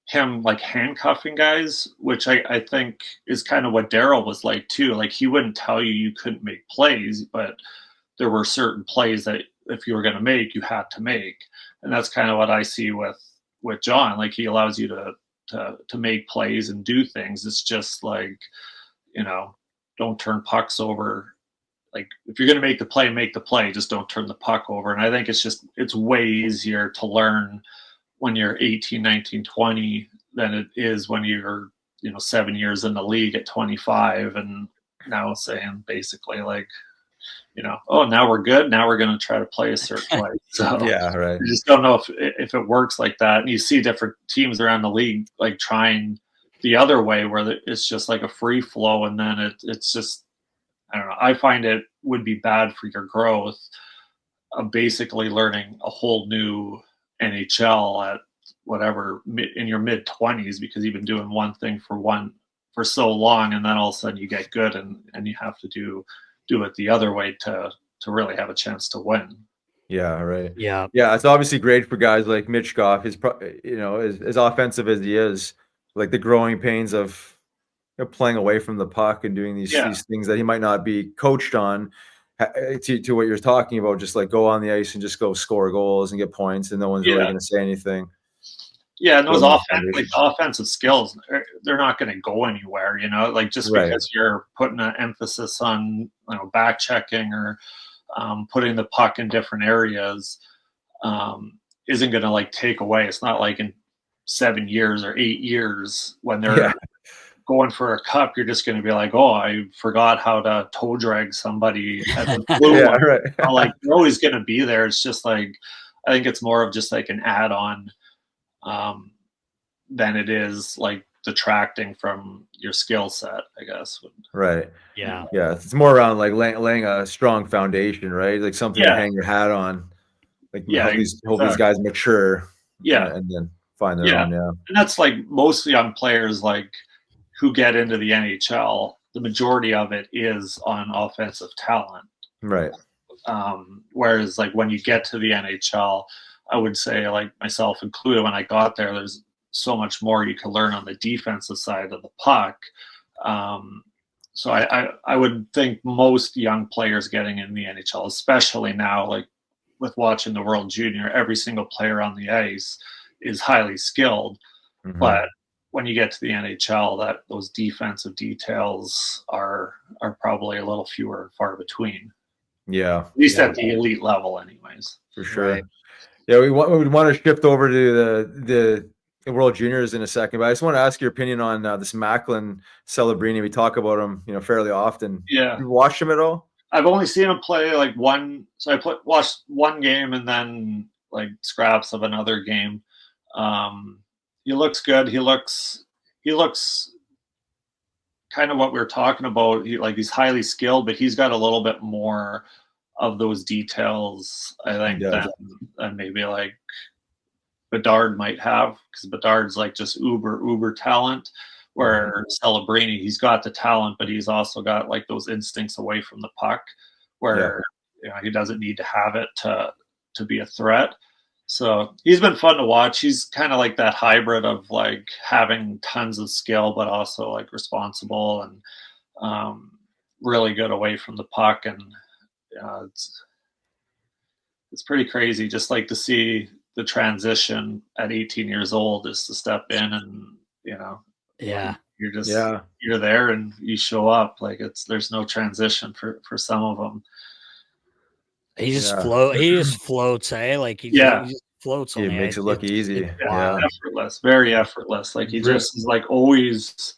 him like handcuffing guys, which I think is kind of what Darryl was like too. Like he wouldn't tell you couldn't make plays, but there were certain plays that if you were going to make, you had to make. And that's kind of what I see with John. Like he allows you to make plays and do things. It's just like, don't turn pucks over. Like if you're going to make the play, just don't turn the puck over. And I think it's way easier to learn when you're 18, 19, 20 than it is when you're, 7 years in the league at 25 and now saying basically like, oh, now we're good. Now we're going to try to play a certain way. So yeah, right. I just don't know if it works like that. And you see different teams around the league like trying the other way, where it's just like a free flow, and then it's just, I don't know. I find it would be bad for your growth of basically learning a whole new NHL at whatever in your mid 20s, because you've been doing one thing for so long, and then all of a sudden you get good and you have to do it the other way to really have a chance to win. Yeah, right. Yeah. It's obviously great for guys like Michkov. His, as offensive as he is, like the growing pains of playing away from the puck and doing these things that he might not be coached on. To what you're talking about, just like go on the ice and just go score goals and get points, and no one's really going to say anything. Yeah, and those offensive skills, they're not going to go anywhere, like just because you're putting an emphasis on back checking or putting the puck in different areas isn't going to like take away. It's not like in 7 years or 8 years when they're going for a cup, you're just going to be like, oh, I forgot how to toe drag somebody at the blue one. Right. Like you're always going to be there. It's just like, I think it's more of just like an add-on than it is like detracting from your skill set, I guess. Right. Yeah. Yeah. It's more around like laying a strong foundation, right? Like something to hang your hat on. Like help these guys mature. And then find their own. Yeah. And that's like most young players like who get into the NHL, the majority of it is on offensive talent. Right. Whereas like when you get to the NHL, I would say, like myself included, when I got there, there's so much more you can learn on the defensive side of the puck. So I would think most young players getting in the NHL, especially now, like with watching the World Junior, every single player on the ice is highly skilled. Mm-hmm. But when you get to the NHL, those defensive details are probably a little fewer and far between. Yeah. At least at the elite level anyways. For sure. Right. Yeah, we want to shift over to the World Juniors in a second, but I just want to ask your opinion on this Macklin Celebrini. We talk about him, fairly often. Yeah. You watched him at all? I've only seen him play like one. So I watched one game and then like scraps of another game. He looks good. He looks kind of what we were talking about. He's highly skilled, but he's got a little bit more of those details, I think, than maybe like Bedard might have, because Bedard's like just uber talent, Where Celebrini, he's got the talent, but he's also got like those instincts away from the puck, where he doesn't need to have it to be a threat. So he's been fun to watch. He's kind of like that hybrid of like having tons of skill, but also like responsible and really good away from the puck. And it's pretty crazy just like to see the transition at 18 years old is to step in and, you're just, you're there and you show up. Like there's no transition for some of them. He just floats, eh? Like he just floats on it makes it look easy. Effortless, very effortless. Like he just is like always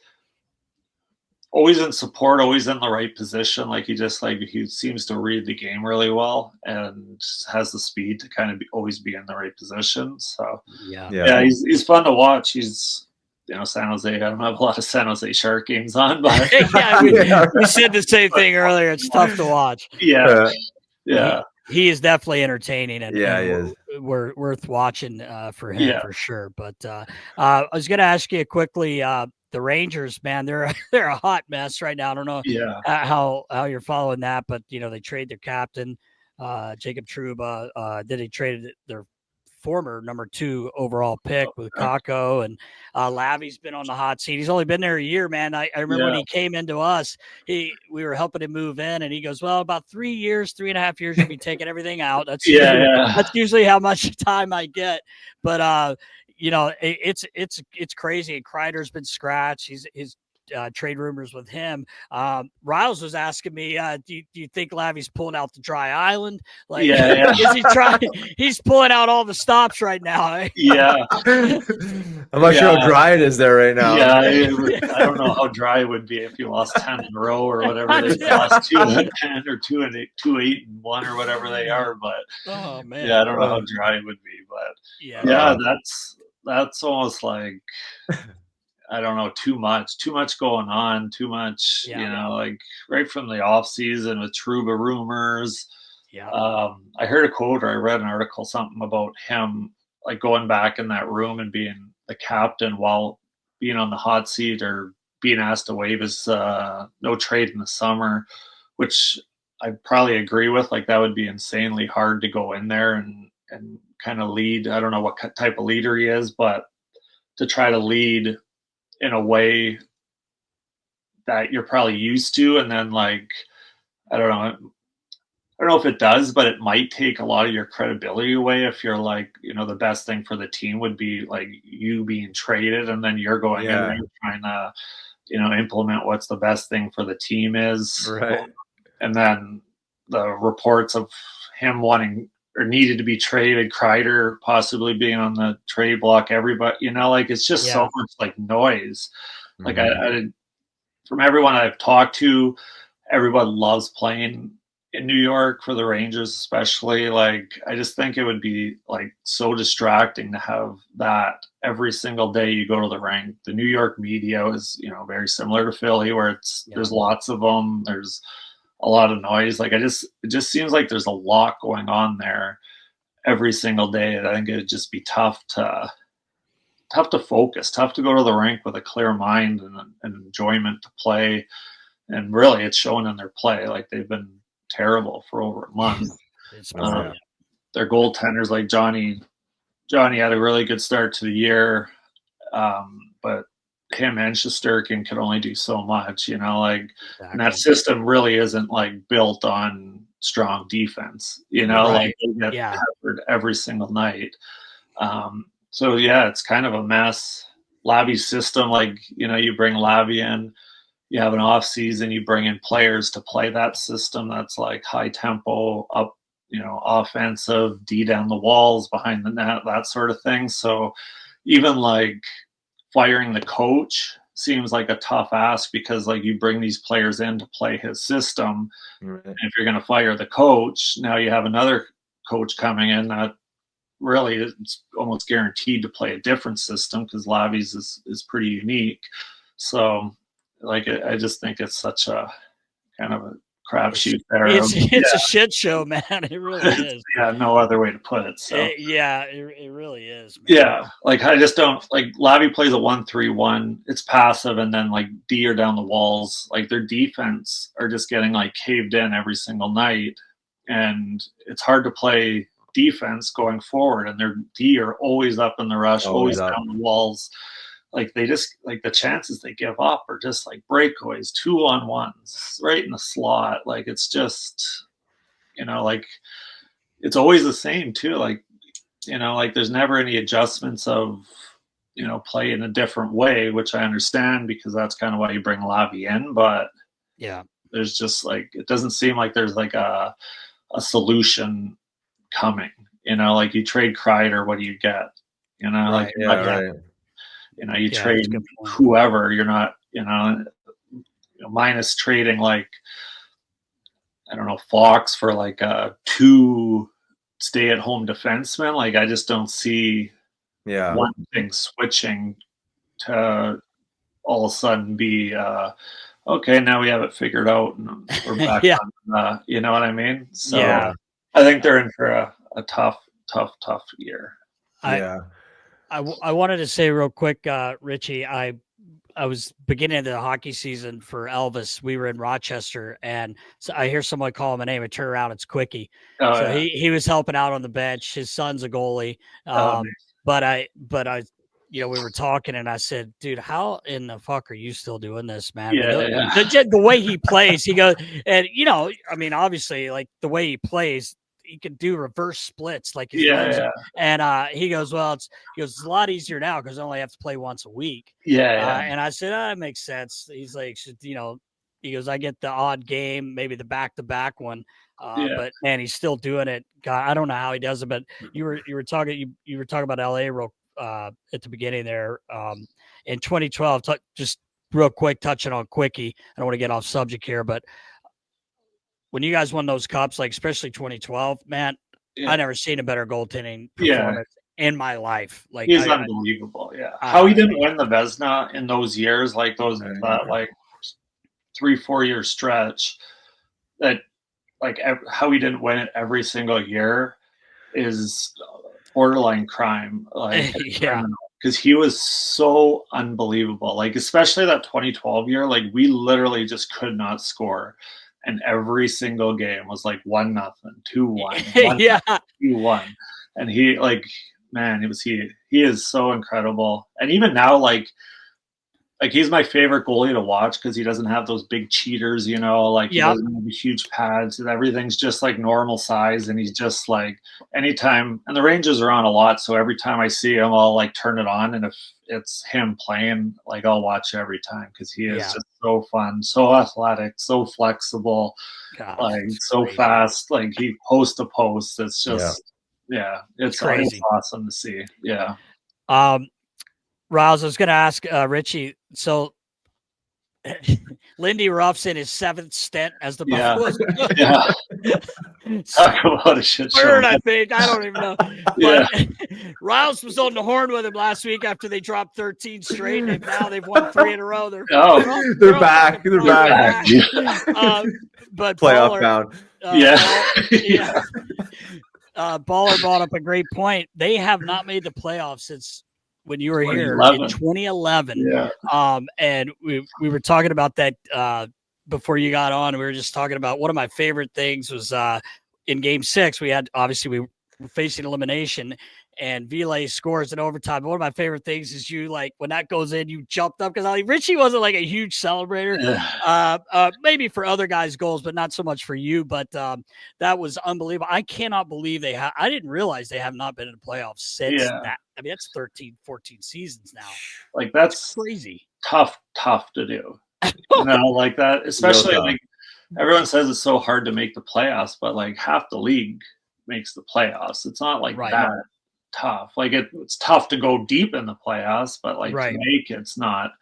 in support, always in the right position. Like he seems to read the game really well and has the speed to kind of always be in the right position. So he's fun to watch. He's San Jose. I don't have a lot of San Jose Shark games on, but we said the same thing earlier. It's tough to watch. He is definitely entertaining, and he is. We're worth watching for him for sure. But I was going to ask you quickly. The Rangers, man, they're a hot mess right now. I don't know how you're following that, but they trade their captain, Jacob Trouba. Then they traded their former number 2 overall pick with Kako, and Lavi's been on the hot seat. He's only been there a year, man. I remember when he came into us, we were helping him move in, and he goes, well, about 3.5 years, you'll be taking everything out. That's that's usually how much time I get. But it's crazy. Kreider's been scratched. His trade rumors with him. Riles was asking me, do you think Lavi's pulling out the dry island? Like, is he trying? He's pulling out all the stops right now. Eh? I'm not sure how dry it is there right now. I don't know how dry it would be if you lost 10 in a row or whatever. They lost 2-10 or 2-8 and 1 or whatever they are. But I don't know how dry it would be. But that's almost like. I don't know, too much going on, too much, like right from the off season with Trouba rumors. I heard a quote or I read an article, something about him like going back in that room and being the captain while being on the hot seat or being asked to waive his no trade in the summer, which I probably agree with. Like that would be insanely hard to go in there and kind of lead. I don't know what type of leader he is, but to try to lead in a way that you're probably used to. And then like, I don't know if it does, but it might take a lot of your credibility away if you're like, the best thing for the team would be like you being traded and then you're going in and you're trying to, implement what's the best thing for the team is. Right. And then the reports of him wanting or needed to be traded, Kreider possibly being on the trade block, everybody, like it's just so much like noise. Like I from everyone I've talked to, everyone loves playing in New York for the Rangers, especially. Like I just think it would be like so distracting to have that every single day you go to the rink. The New York media is, very similar to Philly, where there's lots of them. There's a lot of noise. Like it just seems like there's a lot going on there every single day. I think it'd just be tough to focus, tough to go to the rink with a clear mind and enjoyment to play. And really it's showing in their play. Like they've been terrible for over a month. Their goaltenders, like Johnny had a really good start to the year. But him and Shesterkin could only do so much, and that system really isn't like built on strong defense, like they get peppered every single night. So it's kind of a mess. Lavi's system, like, you bring Lavi in, you have an off season, you bring in players to play that system. That's like high tempo up, offensive, D down the walls, behind the net, that sort of thing. So even like firing the coach seems like a tough ask because like you bring these players in to play his system. Right. And if you're going to fire the coach, now you have another coach coming in that really is almost guaranteed to play a different system because Lavi's is pretty unique. So like, I just think it's such a kind of a crapshoot there. It's a shit show, man. It really is. Yeah, no other way to put it. So it really is. Man. Yeah, like I just don't like Lavi plays a 1-3-1. It's passive, and then like D are down the walls. Like their defense are just getting like caved in every single night, and it's hard to play defense going forward. And their D are always up in the rush, always down the walls. Like they just like the chances they give up are just like breakaways, 2-on-1s, right in the slot. Like it's just, like it's always the same too. Like, like there's never any adjustments of, play in a different way, which I understand because that's kind of why you bring Lavi in. But yeah, there's just like, it doesn't seem like there's like a solution coming, like you trade Kreider, what do you get? Right, you trade whoever, you're not, minus trading like, I don't know, Fox for like 2 stay-at-home defensemen. Like I just don't see one thing switching to all of a sudden be okay, now we have it figured out and we're back on you know what I mean? So I think they're in for a tough year. I wanted to say real quick, Richie, I was beginning of the hockey season for Elvis. We were in Rochester, and so I hear someone call him a name. I turn around, it's Quickie. He was helping out on the bench. His son's a goalie. But I, we were talking, and I said, "Dude, how in the fuck are you still doing this, man?" The way he plays, he goes, and obviously, like the way he plays. He can do reverse splits like his and he goes, well, it's a lot easier now because I only have to play once a week. And I said, that makes sense. He's like, he goes, I get the odd game, maybe the back-to-back one, but man, he's still doing it. God, I don't know how he does it, but you were talking about LA at the beginning there in 2012. Just real quick, touching on Quickie. I don't want to get off subject here, but when you guys won those cups, like especially 2012, man, I never seen a better goaltending performance in my life. Like he's unbelievable. How he didn't win the Vezina in those years, like those like 3-4 year stretch, that like how he didn't win it every single year is borderline crime. Like because he was so unbelievable. Like especially that 2012 year, like we literally just could not score. And every single game was like 1-0, 2-1, 2-1. And he like, man, he is so incredible. And even now, like he's my favorite goalie to watch because he doesn't have those big cheaters, he doesn't have the huge pads and everything's just like normal size. And he's just like anytime, and the Rangers are on a lot. So every time I see him, I'll like turn it on. And if it's him playing, like I'll watch every time because he is just so fun, so athletic, so flexible, so crazy. Fast. Like he post to post. It's just, it's crazy. It's awesome to see. Yeah. Riles, I was going to ask Richie. So, Lindy Ruff's in his 7th stint as the Buffalo. Talk about a shit show. Third, I think. I don't even know. But Riles was on the horn with him last week after they dropped 13 straight, and now they've won 3 in a row. They're back. They're back. But playoff bound. Baller brought up a great point. They have not made the playoffs since when you were here in 2011. And we were talking about that before you got on. We were just talking about one of my favorite things was in game 6, we were facing elimination and Ville scores in overtime. One of my favorite things is you, like, when that goes in, you jumped up because Richie wasn't like a huge celebrator. Maybe for other guys' goals, but not so much for you. But that was unbelievable. I cannot believe I didn't realize they have not been in the playoffs since that. I mean, that's 13, 14 seasons now. Like that's crazy. Tough to do. Like that, especially like everyone says it's so hard to make the playoffs, but like half the league makes the playoffs. It's not like that tough. Like it's tough to go deep in the playoffs, but like to make it's not,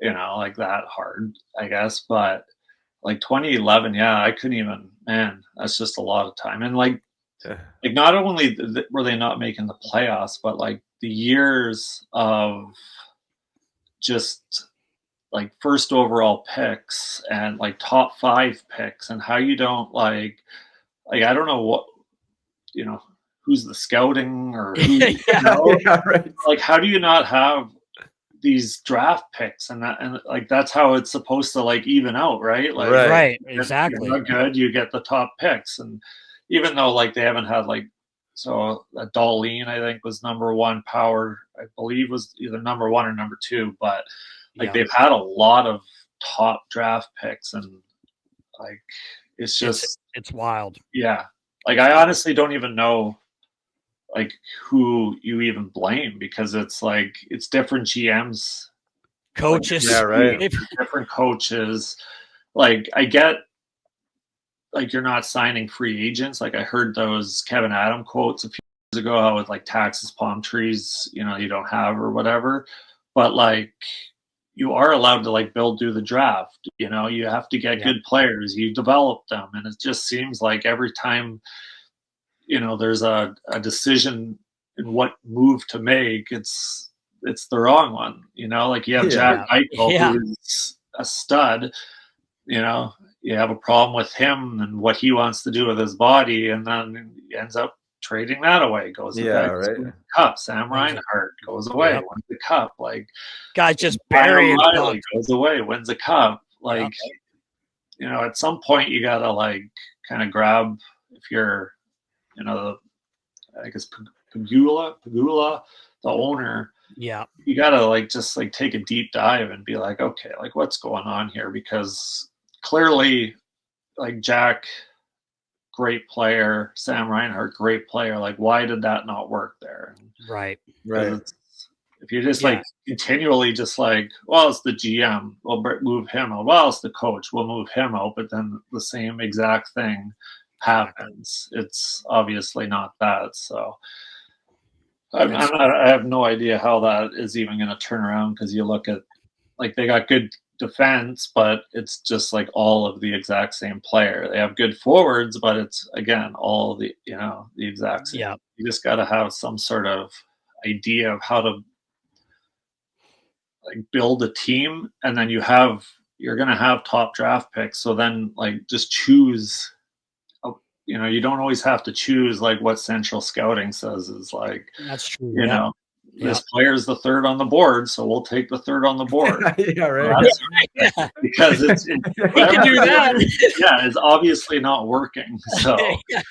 like that hard, I guess. But like 2011, I couldn't even. Man, that's just a lot of time. And like not only were they not making the playoffs, but like the years of just like first overall picks and like top 5 picks, and how you don't like I don't know what, you know, who's the scouting or who, you know, Yeah, right. like how do you not have these draft picks, and like that's how it's supposed to like even out, right? Like Right. if Exactly. you're not good, you get the top picks, and even though like they haven't had like so Darlene, I think, was number 1 power, I believe was either number 1 or number 2, but like Yeah. they've had a lot of top draft picks, and like it's just It's wild. yeah. Like I honestly don't even know like who you even blame, because it's like it's different GMs, Coaches. Yeah, right. different coaches. Like I get like you're not signing free agents. Like I heard those Kevin Adam quotes a few years ago, how with like taxes, palm trees, you know, you don't have or whatever. But like you are allowed to like do the draft. You know, you have to get good players. You develop them, and it just seems like every time, you know, there's a decision in what move to make, it's the wrong one. You know, like you have Jack Eichel, who's a stud. You know, you have a problem with him and what he wants to do with his body, and then he ends up trading that away. Goes to the cup. Sam Reinhart goes away, wins the cup. Like guys just burying Riley goes away, wins a cup. Like you know, at some point you gotta like kind of grab, if you're, you know, I guess Pagula, the owner. Yeah. You gotta like just like take a deep dive and be like, okay, like what's going on here? Because clearly, like Jack, great player, Sam Reinhart, great player. Like, why did that not work there? Right. If you're just like continually just like, well, it's the GM, we'll move him out. Well, it's the coach, we'll move him out. But then the same exact thing happens. It's obviously not that. So I have no idea how that is even going to turn around, because you look at like they got good defense, but it's just like all of the exact same player. They have good forwards, but it's again all the, you know, the exact same. You just got to have some sort of idea of how to like build a team, and then you're going to have top draft picks. So then like just choose. You know, you don't always have to choose like what Central Scouting says is like. That's true. You know, this player is the 3rd on the board, so we'll take the 3rd on the board. Because he can do that. It's obviously not working. So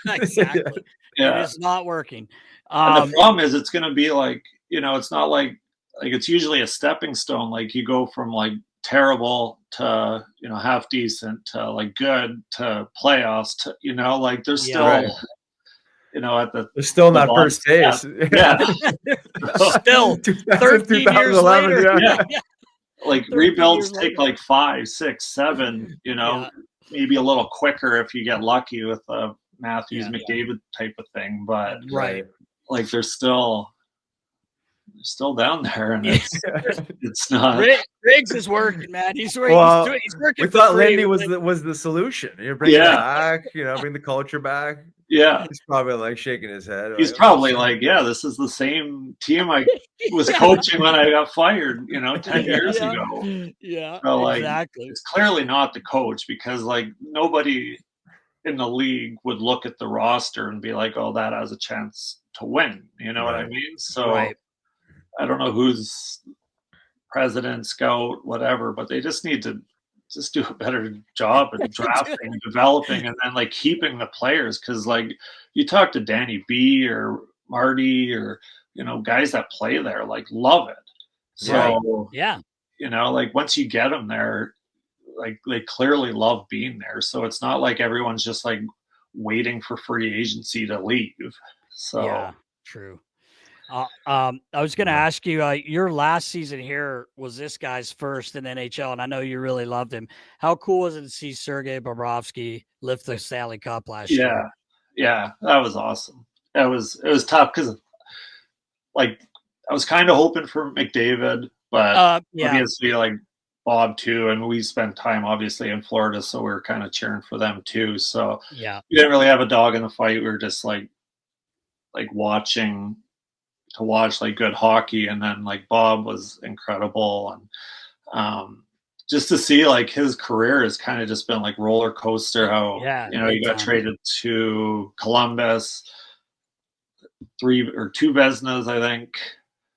exactly. It is not working. And the problem is it's going to be like, you know, it's not like it's usually a stepping stone. Like you go from like terrible to, you know, half decent to like good to playoffs to, you know, like there's still you know, they're still not first base. Still 13 years later. Like rebuilds take like 5, 6, 7, you know, maybe a little quicker if you get lucky with a Matthews McDavid type of thing, but like they're still down there, and it's not. Riggs is working, man. He's working. He's working. We thought Lindy was the solution. You bring it back, you know, bring the culture back. Yeah, he's probably like shaking his head. He's probably like, yeah, this is the same team I was coaching when I got fired, you know, 10 years ago. Yeah, so, like, exactly. It's clearly not the coach, because like nobody in the league would look at the roster and be like, oh, that has a chance to win. You know what I mean? So I don't know who's president, scout, whatever, but they just need to just do a better job at drafting and developing, and then like keeping the players. Because like you talk to Danny B or Marty or, you know, guys that play there, like love it. So you know, like once you get them there, like they clearly love being there. So it's not like everyone's just like waiting for free agency to leave. So true. I was going to ask you, your last season here was this guy's first in NHL, and I know you really loved him. How cool was it to see Sergei Bobrovsky lift the Stanley Cup last year? Yeah, that was awesome. It was tough because, like, I was kind of hoping for McDavid, but obviously, like Bob too, and we spent time obviously in Florida, so we were kind of cheering for them too. So we didn't really have a dog in the fight. We were just like watching like good hockey, and then like Bob was incredible, and just to see like his career has kind of just been like roller coaster. How he got traded to Columbus, 3 or 2 Vezinas, I think,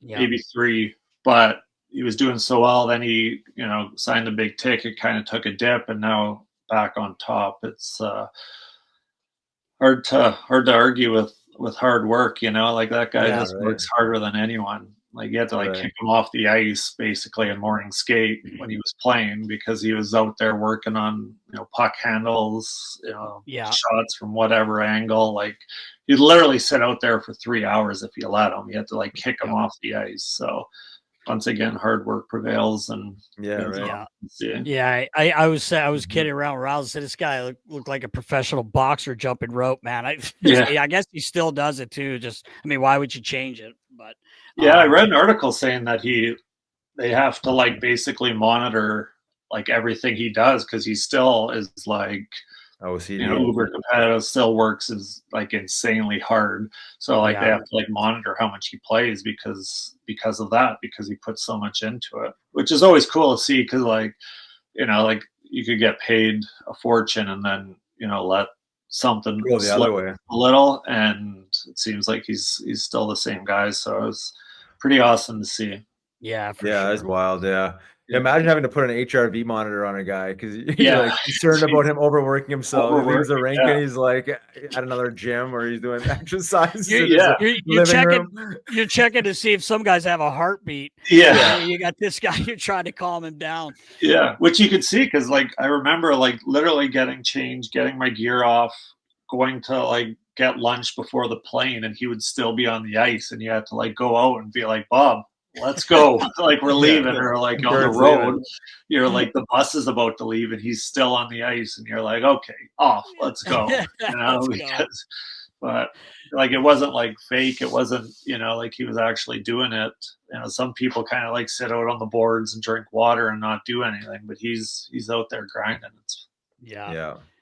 maybe 3, but he was doing so well. Then he, signed a big ticket, kind of took a dip, and now back on top. It's hard to argue with hard work. Like that guy just works harder than anyone. Like you had to kick him off the ice basically in morning skate when he was playing, because he was out there working on puck handles, shots from whatever angle. Like he'd literally sit out there for 3 hours if you let him. You had to kick him off the ice. So once again, hard work prevails. And I was kidding around where I was saying this guy looked like a professional boxer jumping rope, man. I guess he still does it too. Why would you change it? But I read an article saying that they have to basically monitor everything he does, because he still is uber competitive, still works is insanely hard. So they have to monitor how much he plays because of that, because he puts so much into it, which is always cool to see, because you could get paid a fortune and then let something go the other way a little, and it seems like he's still the same guy. So it's pretty awesome to see. Sure. That's wild. Imagine having to put an HRV monitor on a guy because you're concerned about him overworking himself. He leaves the rink and he's at another gym or he's doing exercises. You're checking to see if some guys have a heartbeat. You got this guy, you're trying to calm him down. Which you could see, because I remember literally getting changed, getting my gear off, going to get lunch before the plane, and he would still be on the ice, and you had to go out and be like, Bob, let's go. We're leaving, or on the road. You're the bus is about to leave and he's still on the ice, and you're like, okay, off, let's go. But it wasn't fake. It wasn't, he was actually doing it. Some people kind of sit out on the boards and drink water and not do anything, but he's out there grinding. It's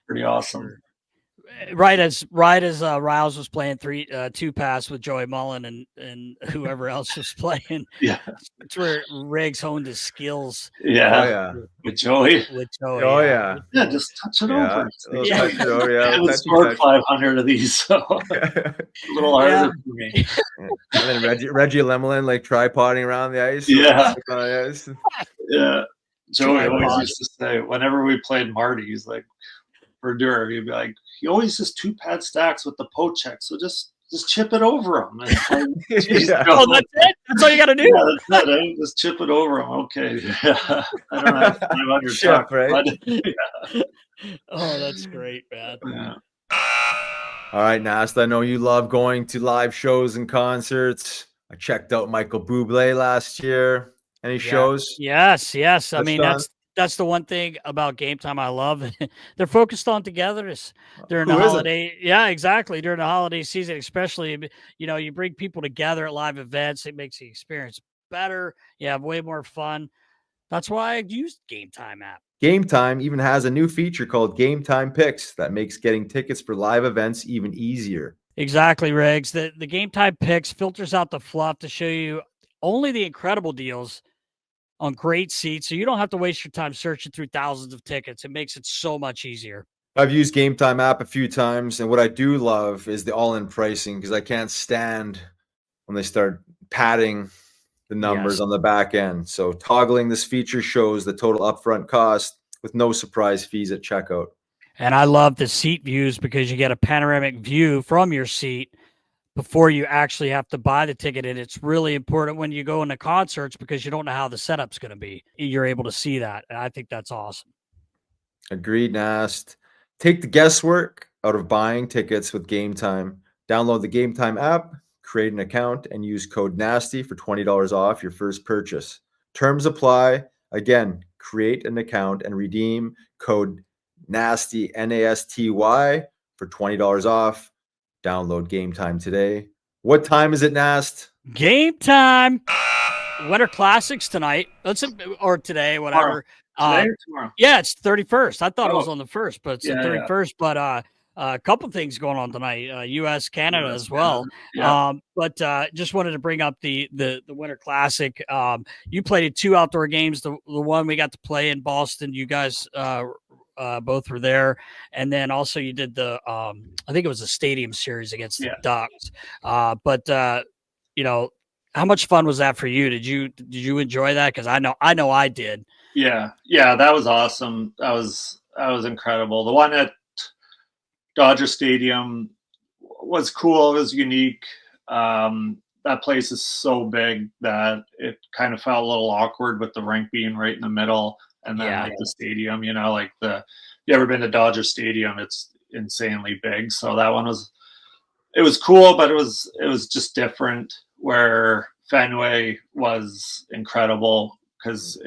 pretty awesome. Sure. Right as Riles was playing 2 pass with Joey Mullen and whoever else was playing. It's where Riggs honed his skills. With Joey. Just touch it over. Let's score 500 of these. So a little harder for me. And then Reggie Lemelin tripoding around the ice. Joey always used to say, whenever we played Marty, he's like, Verdure, he'd be like, he always just 2-pad stacks with the poach check, so just chip it over him. That's it? That's all you got to do? That's it. Just chip it over him. Okay. I don't have 500 chip, right? Oh, that's great, man. All right, Nast, I know you love going to live shows and concerts. I checked out Michael Bublé last year. Any shows? Yes. That's the one thing about Game Time I love. They're focused on togetherness during the holiday. Yeah, exactly. During the holiday season, especially, you bring people together at live events. It makes the experience better. You have way more fun. That's why I used Game Time app. Game Time even has a new feature called Game Time Picks that makes getting tickets for live events even easier. Exactly, Riggs. The Game Time Picks filters out the fluff to show you only the incredible deals on great seats, so you don't have to waste your time searching through thousands of tickets. It makes it so much easier. I've used Game Time app a few times, and what I do love is the all-in pricing, because I can't stand when they start padding the numbers on the back end. So toggling this feature shows the total upfront cost with no surprise fees at checkout. And I love the seat views because you get a panoramic view from your seat before you actually have to buy the ticket. And it's really important when you go into concerts because you don't know how the setup's going to be. You're able to see that. And I think that's awesome. Agreed, Nast. Take the guesswork out of buying tickets with Game Time. Download the Game Time app, create an account, and use code NASTY for $20 off your first purchase. Terms apply. Again, create an account and redeem code NASTY, N-A-S-T-Y, for $20 off. Download Game Time today. What time is it, Nast? Game time. Winter Classics tonight. Or today, whatever. Today or tomorrow? Yeah, it's 31st. I thought it was on the 1st, but it's the 31st. But a couple things going on tonight, U.S., Canada as well. Yeah. But just wanted to bring up the Winter Classic. You played in 2 outdoor games. The one we got to play in Boston, you guys both were there, and then also you did the I think it was a stadium series against the Ducks. But you know, how much fun was that for you? Did you enjoy that? Because I know I did. Yeah, that was awesome. That was incredible. The one at Dodger Stadium was cool. It was unique. That place is so big that it kind of felt a little awkward with the rink being right in the middle, and then like the stadium. You know, like you ever been to Dodger Stadium? It's insanely big. So that one it was cool, but it was just different. Where Fenway was incredible because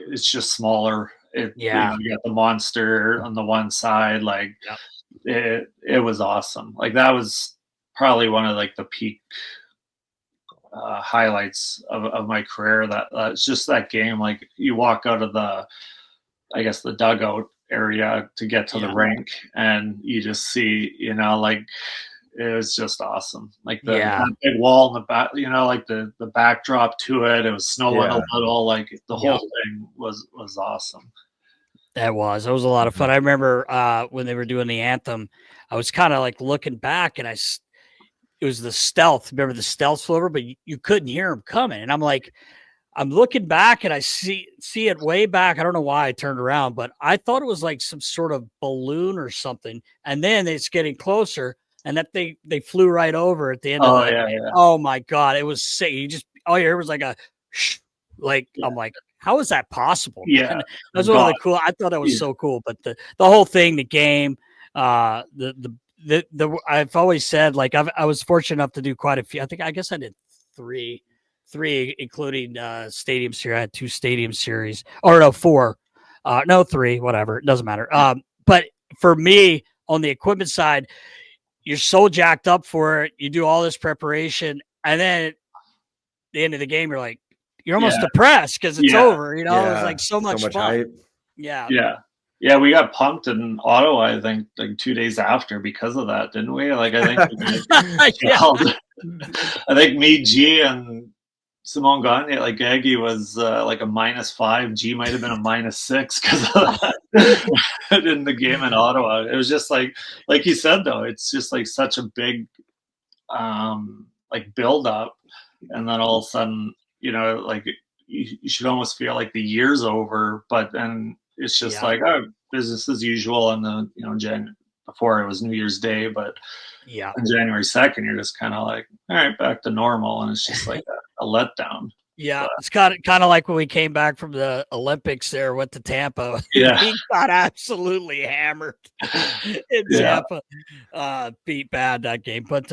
it's just smaller. You got the monster on the one side. Like it was awesome. Like that was probably one of like the peak highlights of my career. It's just that game. Like you walk out of the dugout area to get to the rink, and you just see, like it was just awesome. Like that big wall in the back, like the backdrop to it. It was snowing a little. Like the whole thing was awesome. That was a lot of fun. I remember when they were doing the anthem, I was kind of like looking back, and it was the stealth. Remember the stealth floater, but you couldn't hear him coming. And I'm like, I'm looking back, and I see it way back. I don't know why I turned around, but I thought it was like some sort of balloon or something. And then it's getting closer, and that they flew right over at the end of it. Yeah. Oh my God, it was sick. All you heard was like a shh. Like I'm like, how is that possible? Yeah, and that's one of the cool. I thought that was so cool. But the whole thing, the game, I've always said, like I was fortunate enough to do quite a few. I guess I did three, including stadium series. I had 2 stadium series, or no, 4, no 3, whatever. It doesn't matter. But for me, on the equipment side, you're so jacked up for it. You do all this preparation, and then at the end of the game, you're almost depressed because it's over. It was like so much fun. Hype. Yeah, we got pumped in Ottawa, I think, like 2 days after because of that, didn't we? Like, I think I think me, G, and Simone Gagne, like Aggie was like a -5. G might have been a -6 because of that in the game in Ottawa. It was just like you said, though, it's just like such a big like build up, and then all of a sudden, like you should almost feel like the year's over, but then it's just like, oh, business as usual. And then, before it was New Year's Day, but on January 2nd, you're just kind of like, all right, back to normal. And it's just like a letdown. Yeah. It's kind of like when we came back from the Olympics there, went to Tampa. Yeah. We got absolutely hammered in Tampa. Beat bad that game. But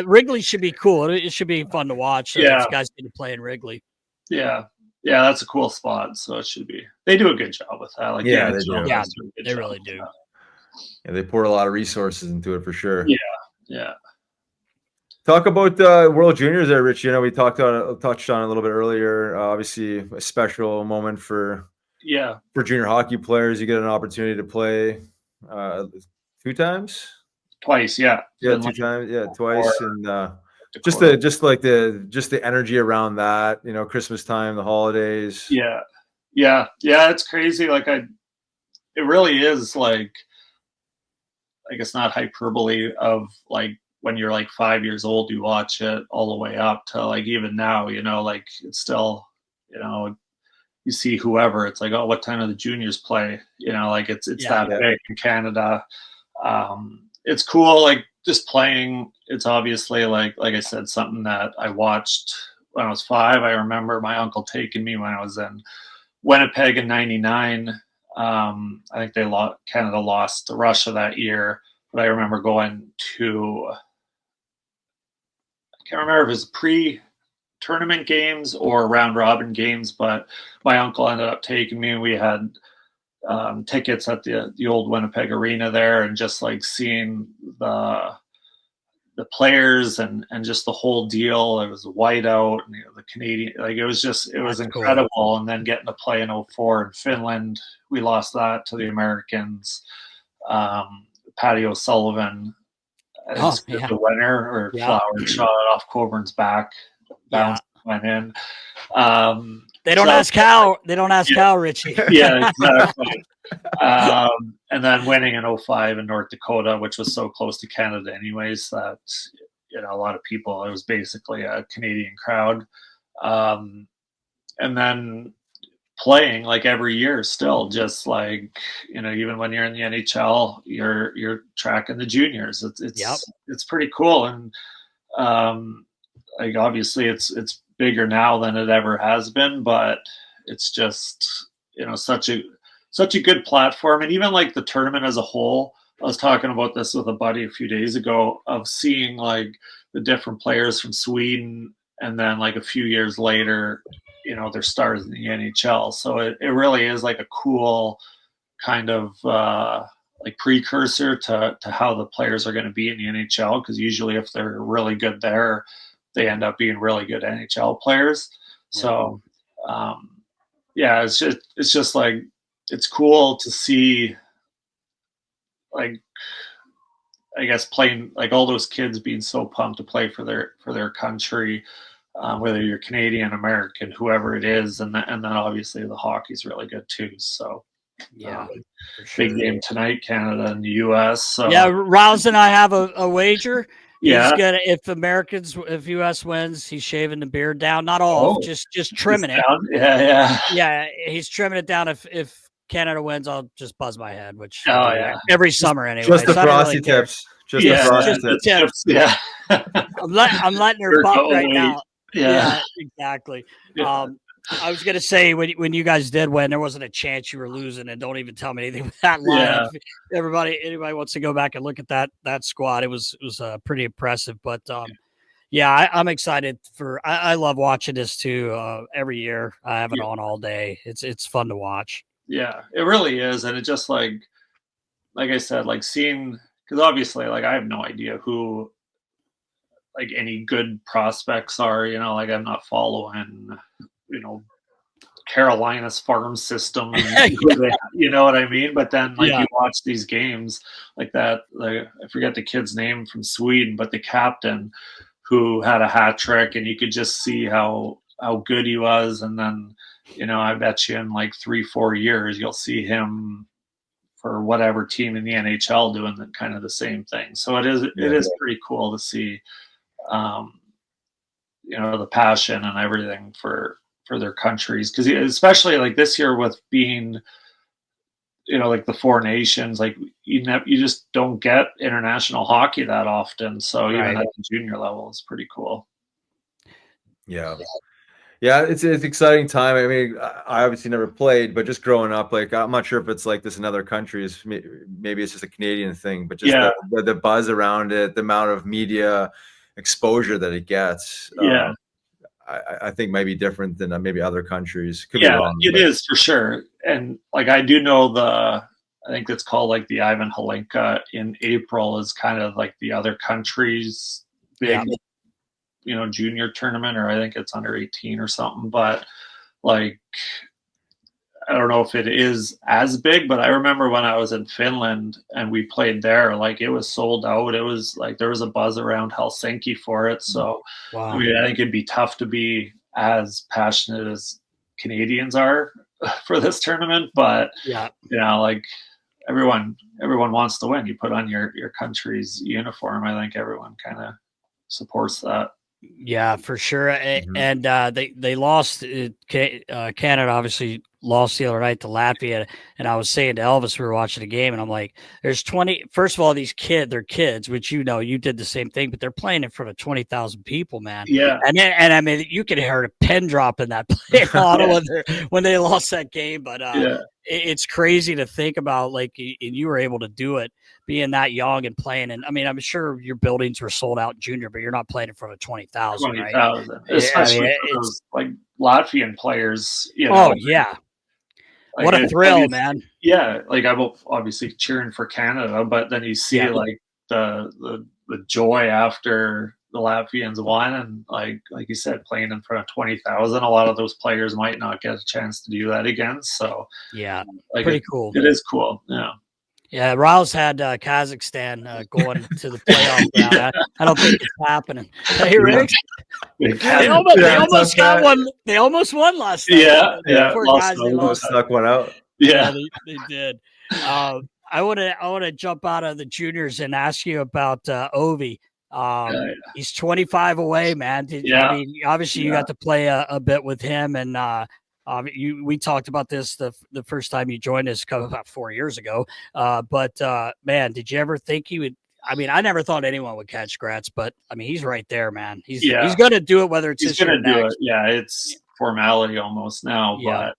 Wrigley should be cool. It should be fun to watch. These guys get to play in Wrigley. Yeah. Yeah, that's a cool spot. So it should be. They do a good job with that. Like, they do. Yeah, they really do. Yeah, they pour a lot of resources into it for sure. Yeah. Talk about World Juniors there, Rich. We touched on it a little bit earlier. Obviously, a special moment for junior hockey players. You get an opportunity to play 2 times? Twice, yeah. Yeah, 2 times. Yeah, twice. And just the energy around that, Christmas time, the holidays. Yeah, it's crazy. Like it really is like it's not hyperbole of like when you're like 5 years old, you watch it all the way up to like even now, like it's still, you see whoever, it's like, oh, what time do the juniors play? Like it's that big in Canada. It's cool, like just playing. It's obviously like I said, something that I watched when I was 5. I remember my uncle taking me when I was in Winnipeg in '99. I think Canada lost to Russia that year, but I remember going to, I can't remember if it was pre-tournament games or round robin games, but my uncle ended up taking me, and we had tickets at the old Winnipeg Arena there, and just like seeing the players and just the whole deal. It was white out, and the Canadian, like it was incredible. Cool. And then getting to play in 2004 in Finland, we lost that to the Americans. Patty O'Sullivan as the winner, or Flower shot it off Coburn's back, bounced, went in. They don't ask how. They don't ask how, Richie. Yeah, exactly. And then winning in 05 in North Dakota, which was so close to Canada anyways, that, you know, a lot of people, it was basically a Canadian crowd. And then playing like every year still, just like, you know, even when you're in the NHL, you're tracking the juniors. It's pretty cool. And like, obviously it's bigger now than it ever has been, but it's just, you know, such a good platform. And even like the tournament as a whole, I was talking about this with a buddy a few days ago, of seeing like the different players from Sweden, and then like a few years later, you know, they're stars in the NHL. So it really is like a cool kind of like precursor to how the players are going to be in the NHL, because usually if they're really good there, they end up being really good NHL players. So it's just like, it's cool to see, like, I guess, playing, like, all those kids being so pumped to play for their country, whether you're Canadian, American, whoever it is, and then obviously the hockey's really good too. So big game tonight, Canada and the U.S. So Rouse and I have a wager. Yeah. He's gonna, if US wins, he's shaving the beard down, not all, just trimming it. Yeah, he's trimming it down. If Canada wins, I'll just buzz my head, which every summer anyway. Just the frosty tips. Just the frosty tips. Yeah. I'm letting her buck right now. Yeah, exactly. Yeah. I was gonna say, when you guys did win, there wasn't a chance you were losing, and don't even tell me anything with that lineup. Yeah. Anybody wants to go back and look at that squad, it was pretty impressive. But I'm excited I love watching this too. Every year I have it on all day. It's fun to watch. Yeah, it really is. And it just like I said, like seeing, because obviously, like, I have no idea who, like, any good prospects are, you know, like, I'm not following, you know, Carolina's farm system, you know what I mean? But then, like, you watch these games like that, like, I forget the kid's name from Sweden, but the captain who had a hat trick, and you could just see how good he was. And then, you know, I bet you in like 3-4 years, you'll see him for whatever team in the NHL doing kind of the same thing. So it is pretty cool to see, you know, the passion and everything for their countries. Because especially like this year with being, you know, like the Four Nations, like you just don't get international hockey that often. So even at the junior level, it's pretty cool. Yeah. Yeah, it's an exciting time. I mean, I obviously never played, but just growing up, like, I'm not sure if it's like this in other countries. Maybe it's just a Canadian thing, but just the buzz around it, the amount of media exposure that it gets. I think might be different than maybe other countries. Could be wrong, it is for sure. And like, I do know I think it's called like the Ivan Halinka in April is kind of like the other countries' big, you know, junior tournament, or I think it's under 18 or something. But like, I don't know if it is as big, but I remember when I was in Finland and we played there, like, it was sold out. It was like, there was a buzz around Helsinki for it. So I mean, I think it'd be tough to be as passionate as Canadians are for this tournament, but you know, like, everyone wants to win. You put on your country's uniform. I think everyone kind of supports that. Yeah, for sure. And they lost. Canada obviously lost the other night to Latvia. And I was saying to Elvis, we were watching the game, and I'm like, there's 20. First of all, they're kids, which, you know, you did the same thing, but they're playing in front of 20,000 people, man. Yeah. And I mean, you could hear a pin drop in that play Ottawa when they lost that game. But it's crazy to think about, like, and you were able to do it, being that young and playing. And I mean, I'm sure your buildings were sold out junior, but you're not playing in front of 20,000, right? 20,000, especially for those, like, Latvian players. You know, oh yeah, like, what a thrill, man! Yeah, like, I'm obviously cheering for Canada, but then you see like the joy after the Latvians won, and like you said, playing in front of 20,000. A lot of those players might not get a chance to do that again. So yeah, like, pretty cool. It is cool. Yeah. Yeah, Riles had Kazakhstan going to the playoff round. I don't think it's happening. Hey, Rick, they almost got one. They almost won last night. Yeah. Poor guys, they Almost snuck one out. Yeah, they did. I want to jump out of the juniors and ask you about Ovi. He's 25 away, man. I mean, obviously you got to play a bit with him, and we talked about this the first time you joined us about 4 years ago. But man, did you ever think he would? I mean, I never thought anyone would catch Gratz, but I mean, he's right there, man. He's going to do it, whether it's he's going to do it. Yeah, it's formality almost now, but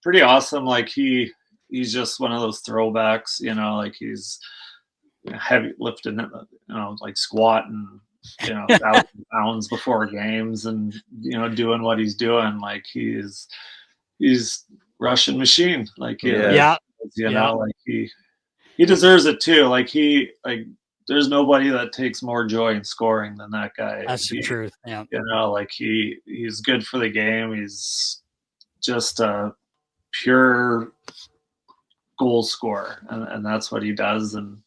pretty awesome. Like he's just one of those throwbacks, like he's heavy lifting, like squatting, 1,000 pounds before games and, doing what he's doing. Like he's Russian machine. Like, like he deserves it too. Like there's nobody that takes more joy in scoring than that guy. That's the truth. Yeah. Like he's good for the game. He's just a pure goal scorer, and that's what he does. And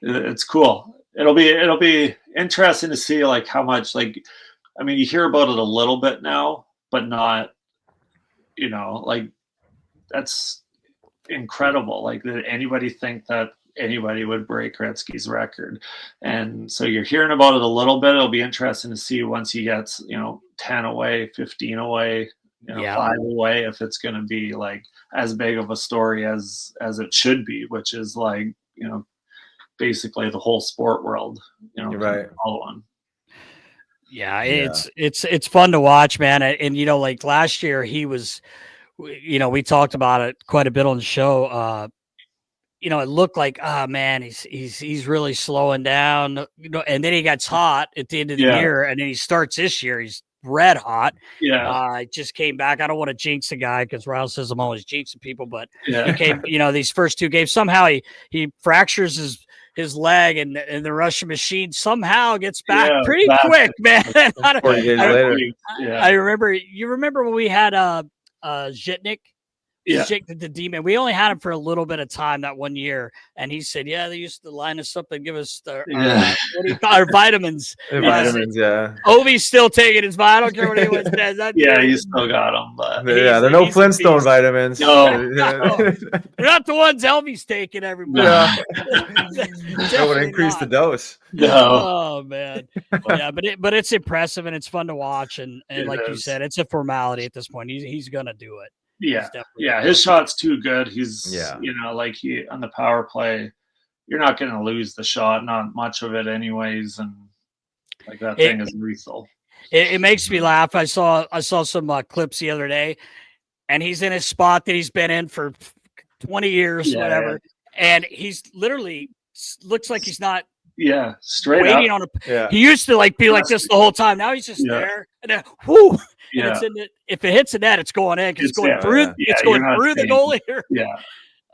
it's cool. It'll be interesting to see like how much, like, I mean, you hear about it a little bit now, but not, like that's incredible. Like, did anybody think that anybody would break Gretzky's record? And so you're hearing about it a little bit. It'll be interesting to see once he gets, 10 away, 15 away, 5 away, if it's going to be like as big of a story as it should be, which is like, basically the whole sport world, You're right. Following. Yeah, it's fun to watch, man. And like last year he was, we talked about it quite a bit on the show. It looked like, man, he's really slowing down, and then he gets hot at the end of the year, and then he starts this year. He's red hot. Just came back. I don't want to jinx the guy because Riles says I'm always jinxing people, but he came, these first 2 games, somehow he fractures his leg, and the Russian machine somehow gets back pretty quick, man. 40 days later. I remember, you remember when we had Zhitnik? The demon. We only had him for a little bit of time that 1 year, and he said, "Yeah, they used to line us up and give us our vitamins." Vitamins, Ovi's still taking his. I don't care what anyone says. You still got them, but they're no Flintstone vitamins. No, they're not the ones Elvy's taking every month. That would increase the dose. No. Oh man, but it's impressive and it's fun to watch, and like you said, it's a formality at this point. He's gonna do it. His shot's too good. He's like he on the power play, you're not going to lose the shot, not much of it anyways, and like that thing is lethal. It makes me laugh. I saw some clips the other day, and he's in his spot that he's been in for 20 years, whatever, and he's literally looks like he's not straight waiting up. He used to be like this the whole time. Now he's just there, and then whoo. And it's if it hits the net, it's going in because it's going through. It's going through the goalie.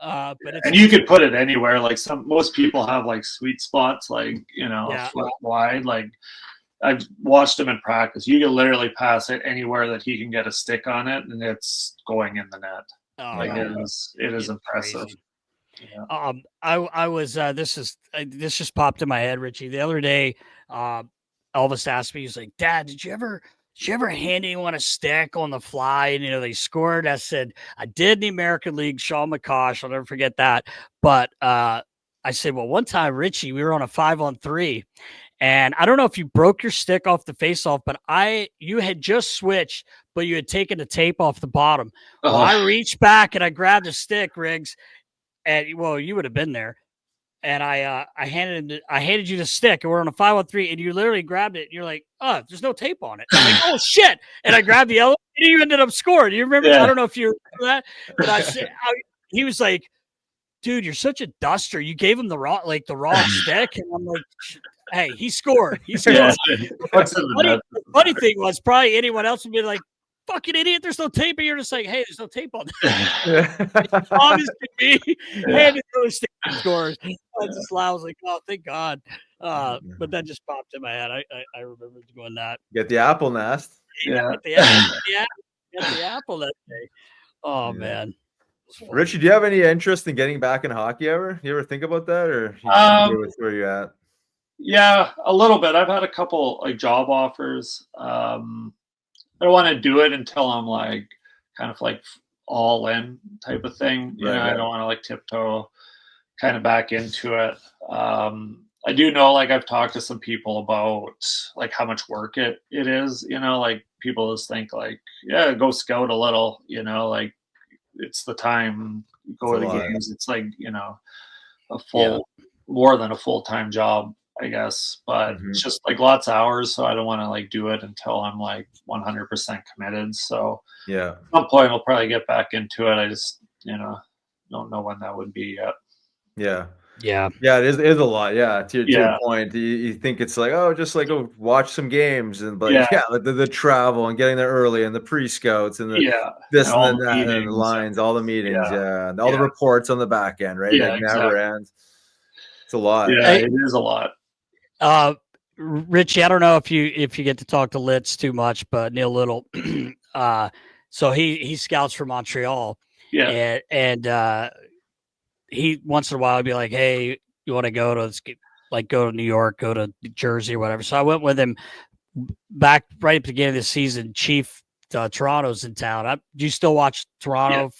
And you could put it anywhere. Like most people have like sweet spots, like a foot wide. Like I've watched him in practice. You can literally pass it anywhere that he can get a stick on it, and it's going in the net. It is impressive. I was this just popped in my head, Richie. The other day, Elvis asked me, he's like, "Dad, did you ever hand anyone a stick on the fly?" And they scored. I said, I did in the American League, Sean McCosh. I'll never forget that. But I said, well, one time, Richie, we were on a 5-on-3, and I don't know if you broke your stick off the face-off, but you had just switched, but you had taken the tape off the bottom. Well, I reached back and I grabbed a stick, Riggs, and you would have been there. And I handed you the stick, and we're on a 5-on-3, and you literally grabbed it, and you're like, "Oh, there's no tape on it." I'm like, "Oh shit!" And I grabbed the yellow, and you ended up scoring. You remember? I don't know if you remember that, but I said, he was like, "Dude, you're such a duster. You gave him the wrong stick," and I'm like, "Hey, he scored. He scored." The funny thing was, probably anyone else would be like, "Fucking idiot, there's no tape," and you're just like, "Hey, there's no tape on this." Obvious to me, handed those scores. I just laughed. I was like, "Oh, thank God." But that just popped in my head. I remember doing that. Get the apple nest. Get the apple that day. Oh man. Richie, do you have any interest in getting back in hockey ever? You ever think about that, or you happy with where you're at? Yeah, a little bit. I've had a couple like job offers. I don't want to do it until I'm like kind of like all in type of thing. You know, I don't want to like tiptoe kind of back into it. I do know, like, I've talked to some people about like how much work it is, you know, like people just think like, yeah, go scout a little, you know, like it's the time, go to the games. It's like, you know, a full, more than a full-time job, I guess, but it's just like lots of hours. So I don't want to like do it until I'm like 100% committed. So at some point I'll probably get back into it. I just, you know, don't know when that would be yet. Yeah, it is a lot. Yeah, to your point, you think it's like, oh, just like go watch some games, and but the travel and getting there early and the pre-scouts and the this and that and the lines, all the meetings, and all the reports on the back end, right? Yeah, it never ends. It's a lot. Yeah, it is a lot. Richie, I don't know if you get to talk to Litz too much, but Neil Little, so he scouts for Montreal, and he once in a while would be like, hey, you want to go to New York, go to New Jersey or whatever. So I went with him back right at the beginning of the season. Chief Toronto's in town. Do you still watch Toronto?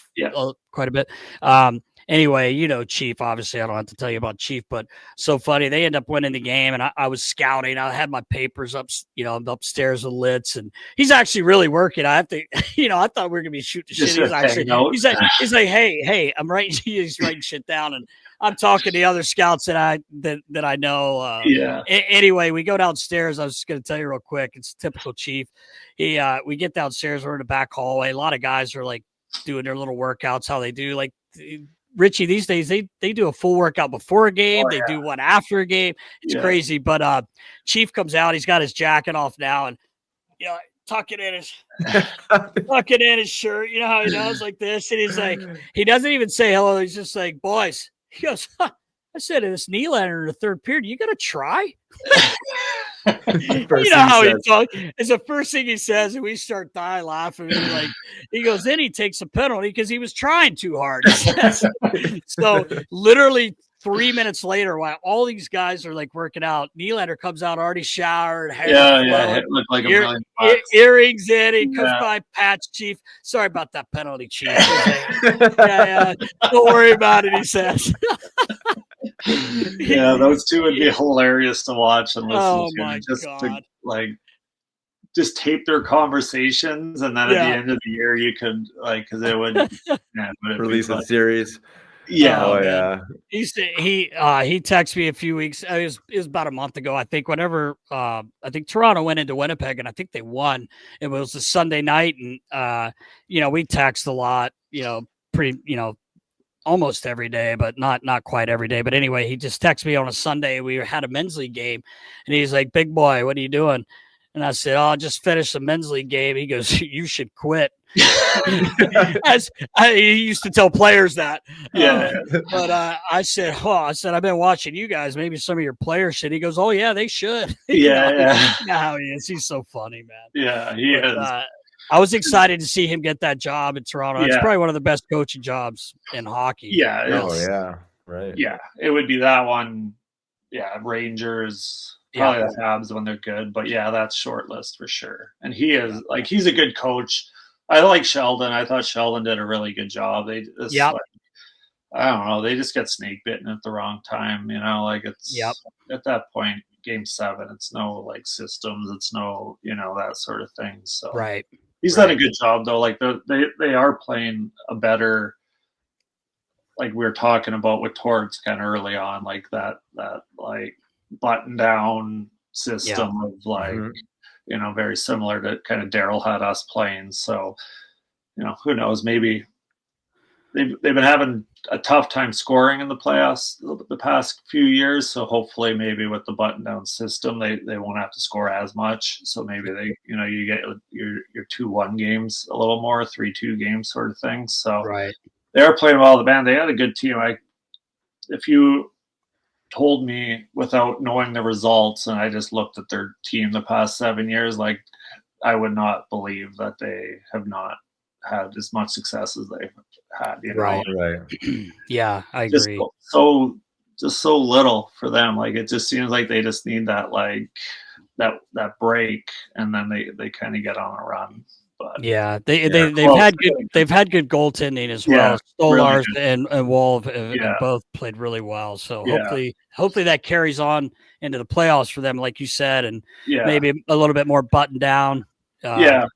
Quite a bit. Anyway, you know, Chief, obviously I don't have to tell you about Chief, but so funny. They end up winning the game, and I was scouting. I had my papers up, you know, upstairs with Litz, and he's actually really working. I have to, you know, I thought we were going to be shooting shit. He's like, hey, I'm writing, he's writing shit down, and I'm talking to the other scouts that I know. Anyway, we go downstairs. I was just going to tell you real quick. It's typical Chief. We get downstairs. We're in the back hallway. A lot of guys are like doing their little workouts, how they do. Like Richie, these days they do a full workout before a game. They do one after a game. It's crazy. But Chief comes out. He's got his jacket off now, and you know, tucking in his shirt. You know how he does like this, and he's like, he doesn't even say hello. He's just like, boys. He goes, I said, this Nylander in the third period, you got to try? You know how he talks. It's the first thing he says, and we start dying laughing. And like, he goes, then he takes a penalty because he was trying too hard. So literally 3 minutes later, while all these guys are like working out, Nylander comes out already showered, hair it looked like $1,000,000. Earrings in. He comes by, Patch, Chief. Sorry about that penalty, Chief. Don't worry about it, he says. Yeah, those two would be hilarious to watch and listen to. My God. To like just tape their conversations, and then at the end of the year you could like, because it would release a series. He texted me a few weeks. It was about a month ago, I think. Whenever I think Toronto went into Winnipeg, and I think they won. It was a Sunday night, and you know, we text a lot. You know, pretty, you know, almost every day, but not quite every day. But anyway, he just texted me on a Sunday. We had a men's league game, and he's like, "Big boy, what are you doing?" And I said, "Oh, I just finished the men's league game." He goes, "You should quit." He used to tell players that. But I said, I've been watching you guys. Maybe some of your players should. He goes, "Oh yeah, they should." You know how he is. He's so funny, man. Yeah, he is. I was excited to see him get that job in Toronto. It's probably one of the best coaching jobs in hockey. Right. Yeah, it would be that one. Yeah, Rangers. Probably the Habs when they're good, but that's short list for sure. And he is like, he's a good coach. I like Sheldon. I thought Sheldon did a really good job. They just like, I don't know, they just get snake bitten at the wrong time, you know, like it's at that point, game 7, it's no like systems, it's no, you know, that sort of thing. So he's done a good job though. Like they are playing a better, like we were talking about with Torts kind of early on, like that like button down system of like, you know, very similar to kind of Darryl had us playing. So, you know, who knows, maybe they've been having a tough time scoring in the playoffs the past few years. So hopefully maybe with the button down system, they won't have to score as much. So maybe they, you know, you get your 2-1 games a little more, 3-2 games sort of thing. So they are playing well. The band, they had a good team. If you told me without knowing the results and I just looked at their team the past 7 years, like I would not believe that they have not had as much success as they've had. You know? Right. Yeah, I Just agree. so little for them. Like it just seems like they just need that like that break, and then they kind of get on a run. But yeah, they've had good goaltending as well. Yeah, Stolars really and Wolf have Yeah. both played really well. So Yeah. hopefully that carries on into the playoffs for them, like you said, and Yeah. maybe a little bit more buttoned down. Yeah.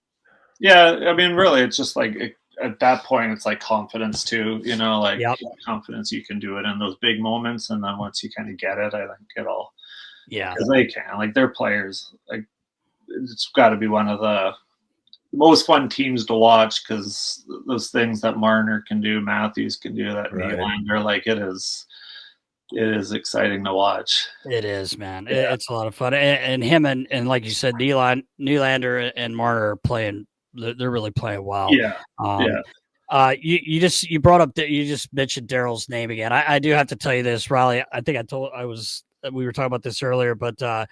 I mean, really, it's just like at that point, it's like confidence too. You know, like Yep. confidence you can do it in those big moments, and then once you kind of get it, I think it'll. Yeah, because they can. Like they're players. Like it's got to be one of the most fun teams to watch because those things that Marner can do, Matthews can do, that Nylander, like it is exciting to watch. it is, man. It's a lot of fun, and him and like you said, Nylander and Marner are playing. They're really playing well. You brought up that you just mentioned Darryl's name again. I do have to tell you this, Riley. I think we were talking about this earlier, but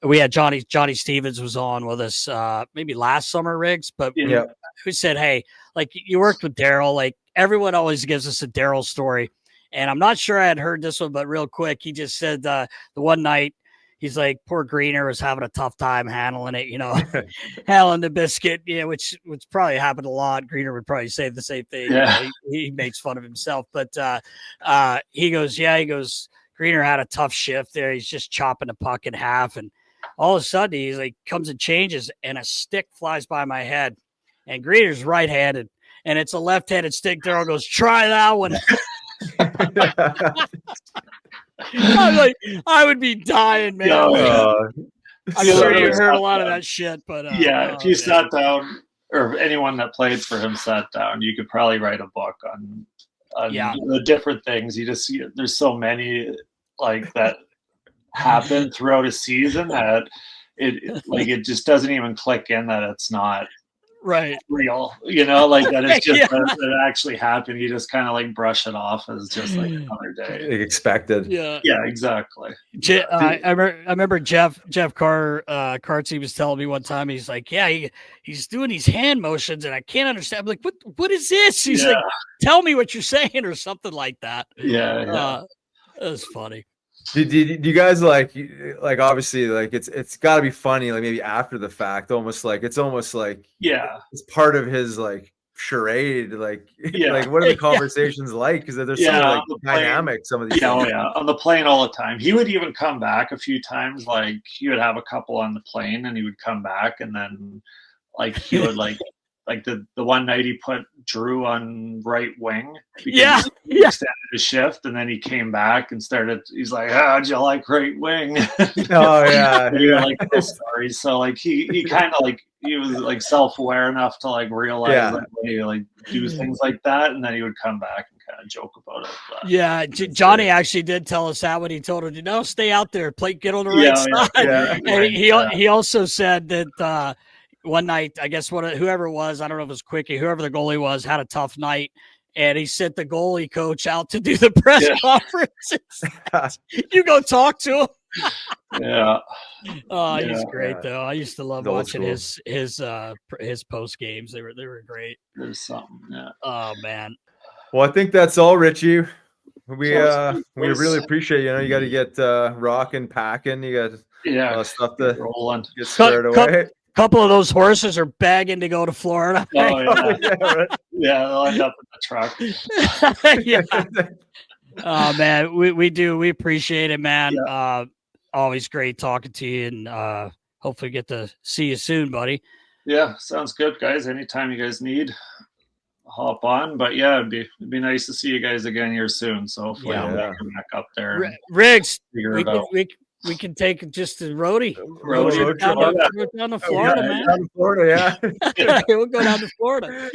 we had Johnny Stevens was on with us maybe last summer, Riggs, but who said, hey, like you worked with Darryl, like everyone always gives us a Darryl story. And I'm not sure I had heard this one, but real quick, he just said the one night, he's like, poor Greener was having a tough time handling it, handling the biscuit, which probably happened a lot. Greener would probably say the same thing. Yeah. He makes fun of himself, but he goes, Greener had a tough shift there. He's just chopping the puck in half, and all of a sudden he's like comes and changes, and a stick flies by my head, and Greener's right-handed, and it's a left-handed stick. Darryl goes, try that one. I'm like, I would be dying, man. I'm sure you heard a lot of that shit, but if you sat down, or anyone that played for him sat down, you could probably write a book on the different things. There's so many like that happen throughout a season that it just doesn't even click in that it's not real, like that it's just that it actually happened. You just kind of like brush it off as just like another day. Expected. Yeah, exactly. I remember Jeff Cartsy was telling me one time, he's like, he's doing these hand motions and I can't understand. I'm like, what is this? He's like, tell me what you're saying or something like that. That was funny. Do you guys like obviously like it's got to be funny, like maybe after the fact, it's part of his like charade, like what are the conversations like, because there's so like dynamic some of these on the plane all the time. He would even come back a few times, like he would have a couple on the plane and he would come back, and then like he would like the one night he put Drew on right wing because he extended his shift, and then he came back and he's like, how'd you like right wing? Like those stories. So like he kind of like he was like self-aware enough to like realize like when he like do things like that, and then he would come back and kind of joke about it. Johnny actually did tell us that when he told him, stay out there, get on the right side. And he also said that one night, I guess whoever it was, I don't know if it was Quickie, whoever the goalie was, had a tough night, and he sent the goalie coach out to do the press conferences. You go talk to him. He's great though. I used to love watching his post games. They were great. There's something. Yeah. Oh man. Well, I think that's all, Richie. We really appreciate you got to get rocking, packing. You got stuff to rolling, get squared away. Couple of those horses are bagging to go to Florida. They'll end up in the truck. Oh man, we appreciate it, man. Always great talking to you, and hopefully get to see you soon, buddy. Yeah, sounds good, guys. Anytime you guys need, hop on. But it'd be nice to see you guys again here soon. So hopefully I'll make it back up there. Riggs, we can take just a roadie down to Florida, man. Down to Florida, we'll go down to Florida.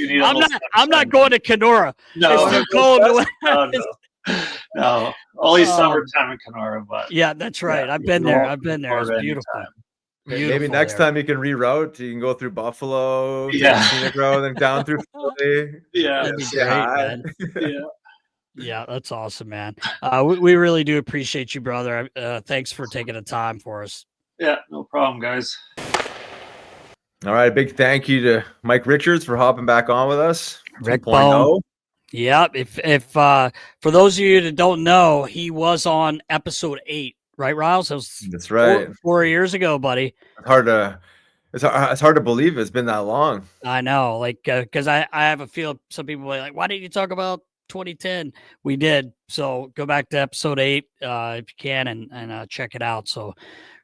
I'm not going to Kenora. No, it's too cold. No, only summertime in Kenora. But that's right. I've been there. It's beautiful. Maybe next time you can reroute. You can go through Buffalo, Scenic Road, then down through Philly. That'd be great, man. Yeah, that's awesome, man. We really do appreciate you, brother. Thanks for taking the time for us. Yeah, no problem, guys. All right. Big thank you to Mike Richards for hopping back on with us. Ric-bone. Yep. If for those of you that don't know, he was on episode 8, right, Riles? That's right. 4 years ago, buddy. It's hard to believe it's been that long. I know, like, because I have a feel some people will be like, why didn't you talk about 2010? We did. So go back to episode 8 if you can and check it out. So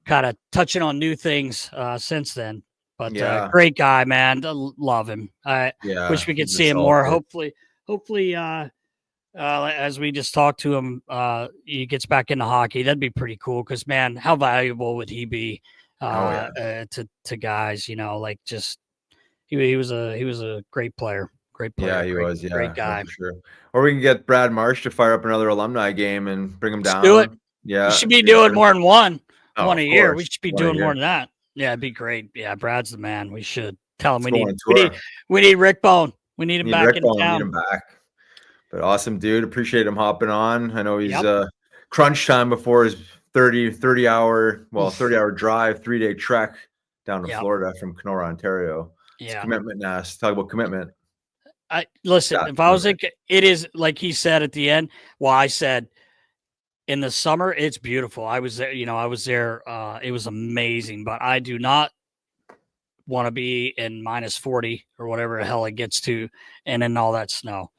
kind of touching on new things since then. But great guy, man. Love him. I wish we could see him more. Hopefully, as we just talked to him, he gets back into hockey. That'd be pretty cool. Because man, how valuable would he be to guys? You know, like just he was a great player. Great player. Yeah, he was. Yeah, great guy. For sure. Or we can get Brad Marsh to fire up another alumni game and bring him down. Let's do it. Yeah, we should be doing more than one a year. Course. We should be doing more than that. Yeah, it'd be great. Yeah, Brad's the man. We should tell him we need Ric-bone. We need him back in town. We need him back. But awesome, dude. Appreciate him hopping on. I know he's crunch time before his 30-hour drive, 3-day trek down to Florida from Kenora, Ontario. It's commitment, Nas. Talk about commitment. If I was it is like he said at the end. Well, I said in the summer, it's beautiful. I was there, it was amazing, but I do not want to be in minus 40 or whatever the hell it gets to. And then all that snow,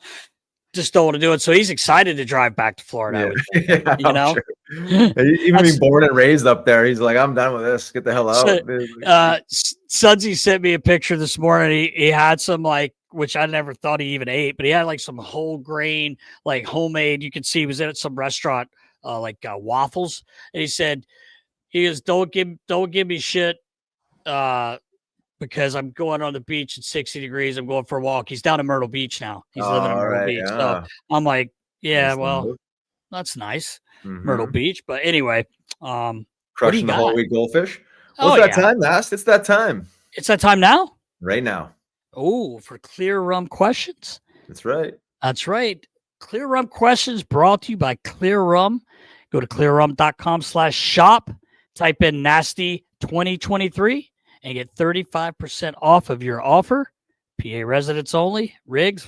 just don't want to do it. So he's excited to drive back to Florida. Sure. Even being born and raised up there, he's like, I'm done with this. Get the hell out. Sudsy sent me a picture this morning. He had some which I never thought he even ate, but he had like some whole grain, like homemade. You could see he was at some restaurant, waffles. And he said, don't give me shit, because I'm going on the beach at 60 degrees. I'm going for a walk. He's down in Myrtle Beach now. He's living in Myrtle Beach. So I'm like, that's nice. Mm-hmm. Myrtle Beach. But anyway, crushing the whole week goldfish. What's that time, Nast? It's that time. It's that time now? Right now. Oh, for Klyr Rum questions. That's right. Klyr Rum questions brought to you by Klyr Rum. Go to klyrrum.com/shop. Type in Nasty 2023 and get 35% off of your offer. PA residents only. Riggs,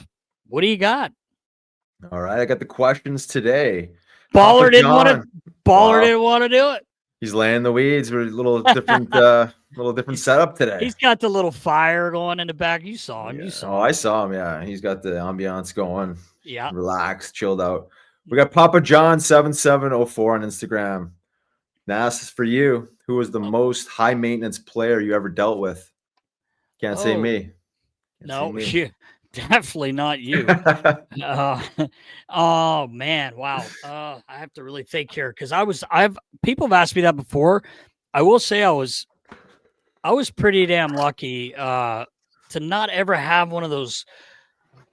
what do you got? All right, I got the questions today. Baller didn't want to do it. He's laying the weeds. We're a little different, setup today. He's got the little fire going in the back. You saw him. I saw him. Yeah, he's got the ambiance going. Yeah, relaxed, chilled out. We got Papa John 7704 on Instagram. Nas, for you, who was the most high maintenance player you ever dealt with? Can't say me. Definitely not you. Oh man, wow. I have to really think here because people have asked me that before. I will say I was pretty damn lucky to not ever have one of those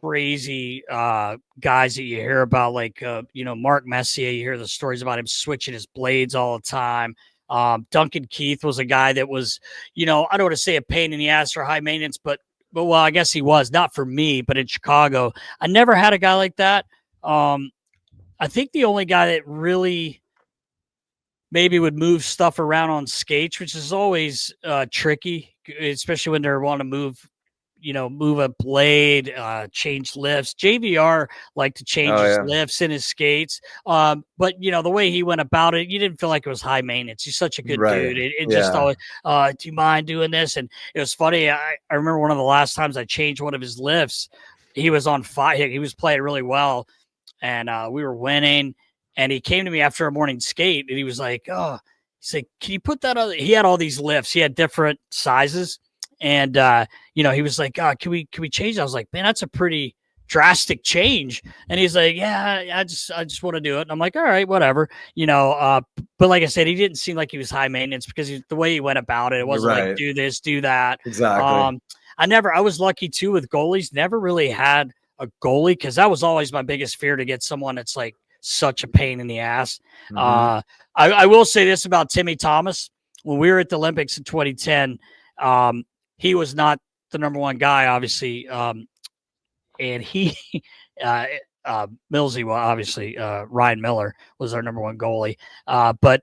crazy guys that you hear about, like Mark Messier. You hear the stories about him switching his blades all the time. Duncan Keith was a guy that was, I don't want to say a pain in the ass for high maintenance, but well, I guess he was, not for me, but in Chicago, I never had a guy like that. I think the only guy that really maybe would move stuff around on skates, which is always tricky, especially when they're wanting to move a blade, change lifts. JVR liked to change his lifts in his skates. But the way he went about it, you didn't feel like it was high maintenance. He's such a good dude. It just always, do you mind doing this? And it was funny. I remember one of the last times I changed one of his lifts, he was on fire. He was playing really well and we were winning. And he came to me after a morning skate and he was like, he's like, can you put that other, he had all these lifts. He had different sizes. And, he was like, can we change? I was like, man, that's a pretty drastic change. And he's like, yeah, I just want to do it. And I'm like, all right, whatever, but like I said, he didn't seem like he was high maintenance because the way he went about it, it wasn't like do this, do that. Exactly. I was lucky too with goalies, never really had a goalie because that was always my biggest fear, to get someone that's like such a pain in the ass. Mm-hmm. I will say this about Timmy Thomas. When we were at the Olympics in 2010, he was not the number one guy, obviously. And he, Millsy, well, obviously, Ryan Miller was our number one goalie. But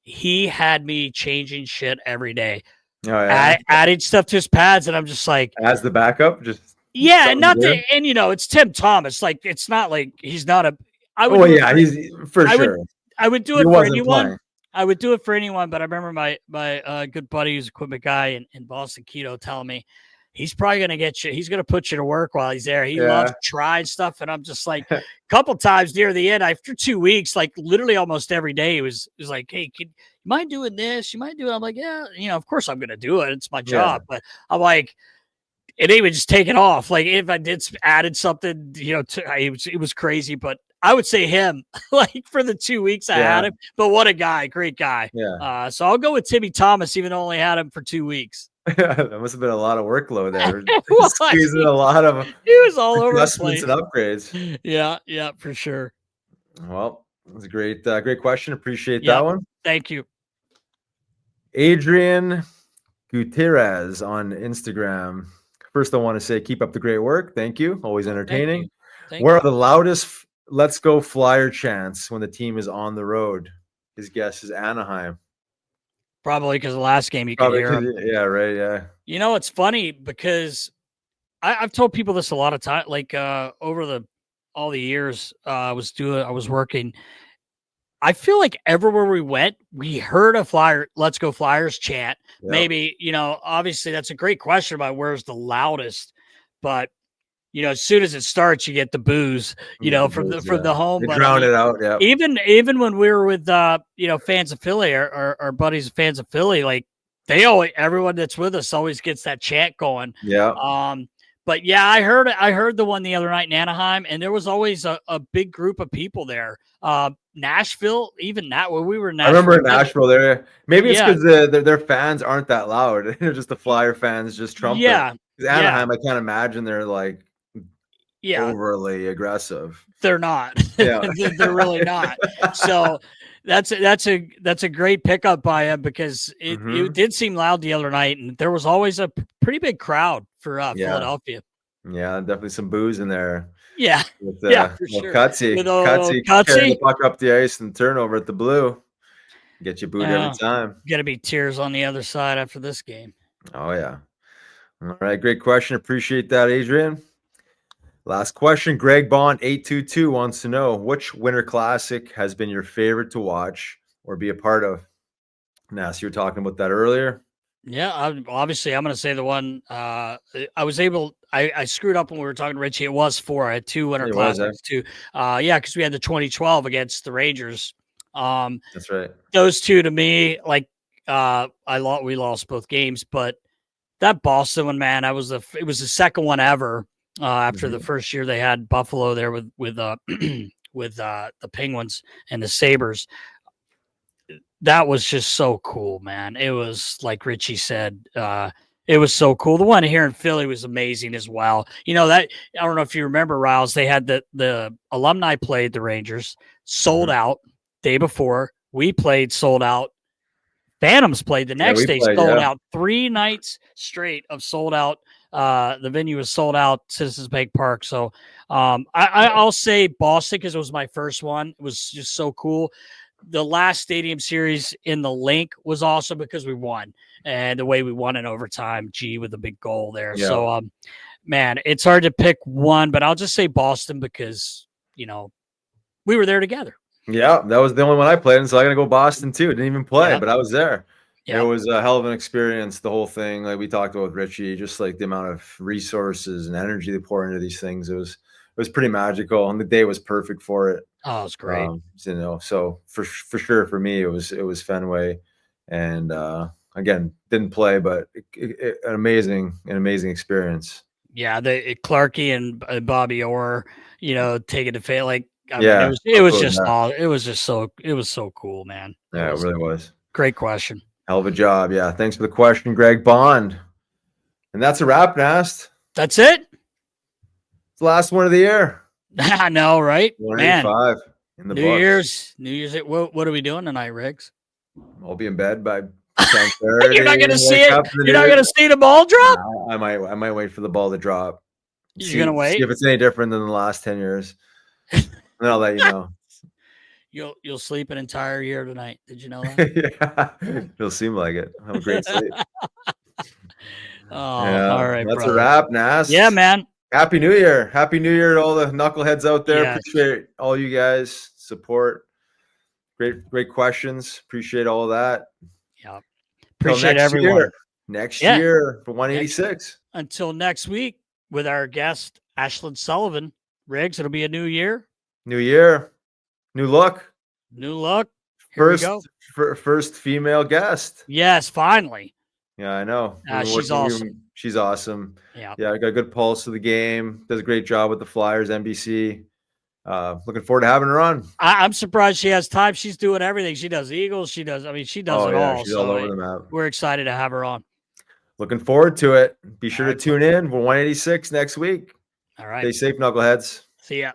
he had me changing shit every day. Oh, yeah. Adding stuff to his pads, and I'm just like, as the backup, just yeah, and not to, and it's Tim Thomas. Like, it's not like he's not a. I would. Oh yeah, he's for sure. I would do it for anyone. I would do it for anyone, but I remember my good buddy who's equipment guy in Boston, Keto, telling me he's probably going to get you. He's going to put you to work while he's there. He loves trying stuff, and I'm just like, a couple times near the end, after 2 weeks, like literally almost every day, he was like, "Hey, you mind doing this? You mind doing?" I'm like, "Yeah, of course I'm going to do it. It's my job." But I'm like, it ain't even just take it off. Like if I added something, it was crazy, but. I would say him, like for the 2 weeks I had him, but what a guy, great guy. Yeah. So I'll go with Timmy Thomas, even though I only had him for 2 weeks. That must have been a lot of workload there. Was. Squeezing a lot of he was all over the place. And upgrades. Yeah, for sure. Well, it was a great question. Appreciate that one. Thank you. Adrian Gutierrez on Instagram. First, I want to say keep up the great work. Thank you. Always entertaining. Where are the loudest "Let's go Flyer" chants when the team is on the road? His guess is Anaheim. Probably because the last game you could hear him. Yeah, right. Yeah. It's funny because I've told people this a lot of time. Like over all the years I was working. I feel like everywhere we went, we heard a Flyer "Let's go Flyers" chant. Yep. Maybe obviously that's a great question about where's the loudest, but. As soon as it starts, you get the boos, from the home. They drown it out. Yeah. Even when we were with, fans of Philly, our buddies, fans of Philly, like everyone that's with us always gets that chant going. Yeah. But yeah, I heard the one the other night in Anaheim, and there was always a big group of people there. Nashville, even that when we were in Nashville. I remember in Nashville there. Maybe it's because their fans aren't that loud. They're just the Flyer fans just trumpet. Yeah. Anaheim, I can't imagine they're like overly aggressive. They're not. They're really not. So that's a great pickup by him because it did seem loud the other night, and there was always a pretty big crowd for Philadelphia. Yeah, definitely some booze in there. Yeah, with, for sure. Cutsy carrying the puck up the ice and turnover at the blue. Get you booed every time. Got to be tears on the other side after this game. Oh yeah. All right, great question. Appreciate that, Adrian. Last question. Greg Bond 822 wants to know which Winter Classic has been your favorite to watch or be a part of. Nas, you were talking about that earlier. Yeah, obviously I'm going to say the one I screwed up when we were talking to Richie. It was 4. I had 2 Winter Classics too. Because we had the 2012 against the Rangers. That's right. Those two to me, like we lost both games, but that Boston one, man, it was the second one ever. After the first year they had Buffalo there with the Penguins and the Sabres. That was just so cool, man. It was like Richie said, it was so cool. The one here in Philly was amazing as well. That I don't know if you remember, Riles, they had the Alumni played the Rangers, sold out day before. We played, sold out. Phantoms played the next day, sold out. 3 nights straight of sold out. The venue was sold out, Citizens Bank Park. So I'll say Boston because it was my first one. It was just so cool. The last Stadium Series in the Link was awesome because we won. And the way we won in overtime, with a big goal there. Yeah. So, man, it's hard to pick one, but I'll just say Boston because, we were there together. Yeah, that was the only one I played in, so I'm going to go Boston too. Didn't even play, but I was there. It was a hell of an experience, the whole thing. Like we talked about with Richie, just like the amount of resources and energy they pour into these things. It was pretty magical, and the day was perfect for it. Oh, it was great. So for sure for me, it was Fenway, and again, didn't play, but an amazing experience. Yeah, the Clarkie and Bobby Orr, taking the fail like. It was so cool, man. Yeah, it really was. Great question. Hell of a job. Yeah. Thanks for the question, Greg Bond. And that's a wrap, Nast. That's it. It's the last one of the year. I know, right? 185 in the New Year's. What are we doing tonight, Riggs? I'll be in bed by 10:30. You're not going to see it. You're not going to see the ball drop. No, I might wait for the ball to drop. You're going to wait. See if it's any different than the last 10 years. Then I'll let you know. You'll sleep an entire year tonight. Did you know that? Yeah, it'll seem like it. Have a great sleep. All right, that's brother. a wrap, Nas. Yeah, man. Happy New Year. Happy New Year to all the knuckleheads out there. Yes. Appreciate all you guys' support. Great questions. Appreciate all of that. Yeah. Appreciate next everyone. Year. Next year for 186. Until next week with our guest, Ashlyn Sullivan. Riggs, it'll be a new year. New year. New look. New look. Here we go. First female guest. Yes, finally. Yeah, I know. She's awesome. She's awesome. Yeah. I got a good pulse to the game. Does a great job with the Flyers, NBC. Looking forward to having her on. I'm surprised she has time. She's doing everything. She does Eagles. She does it all. She's all over the map. We're excited to have her on. Looking forward to it. Be sure to tune in for 186 next week. All right. Stay safe, knuckleheads. See ya.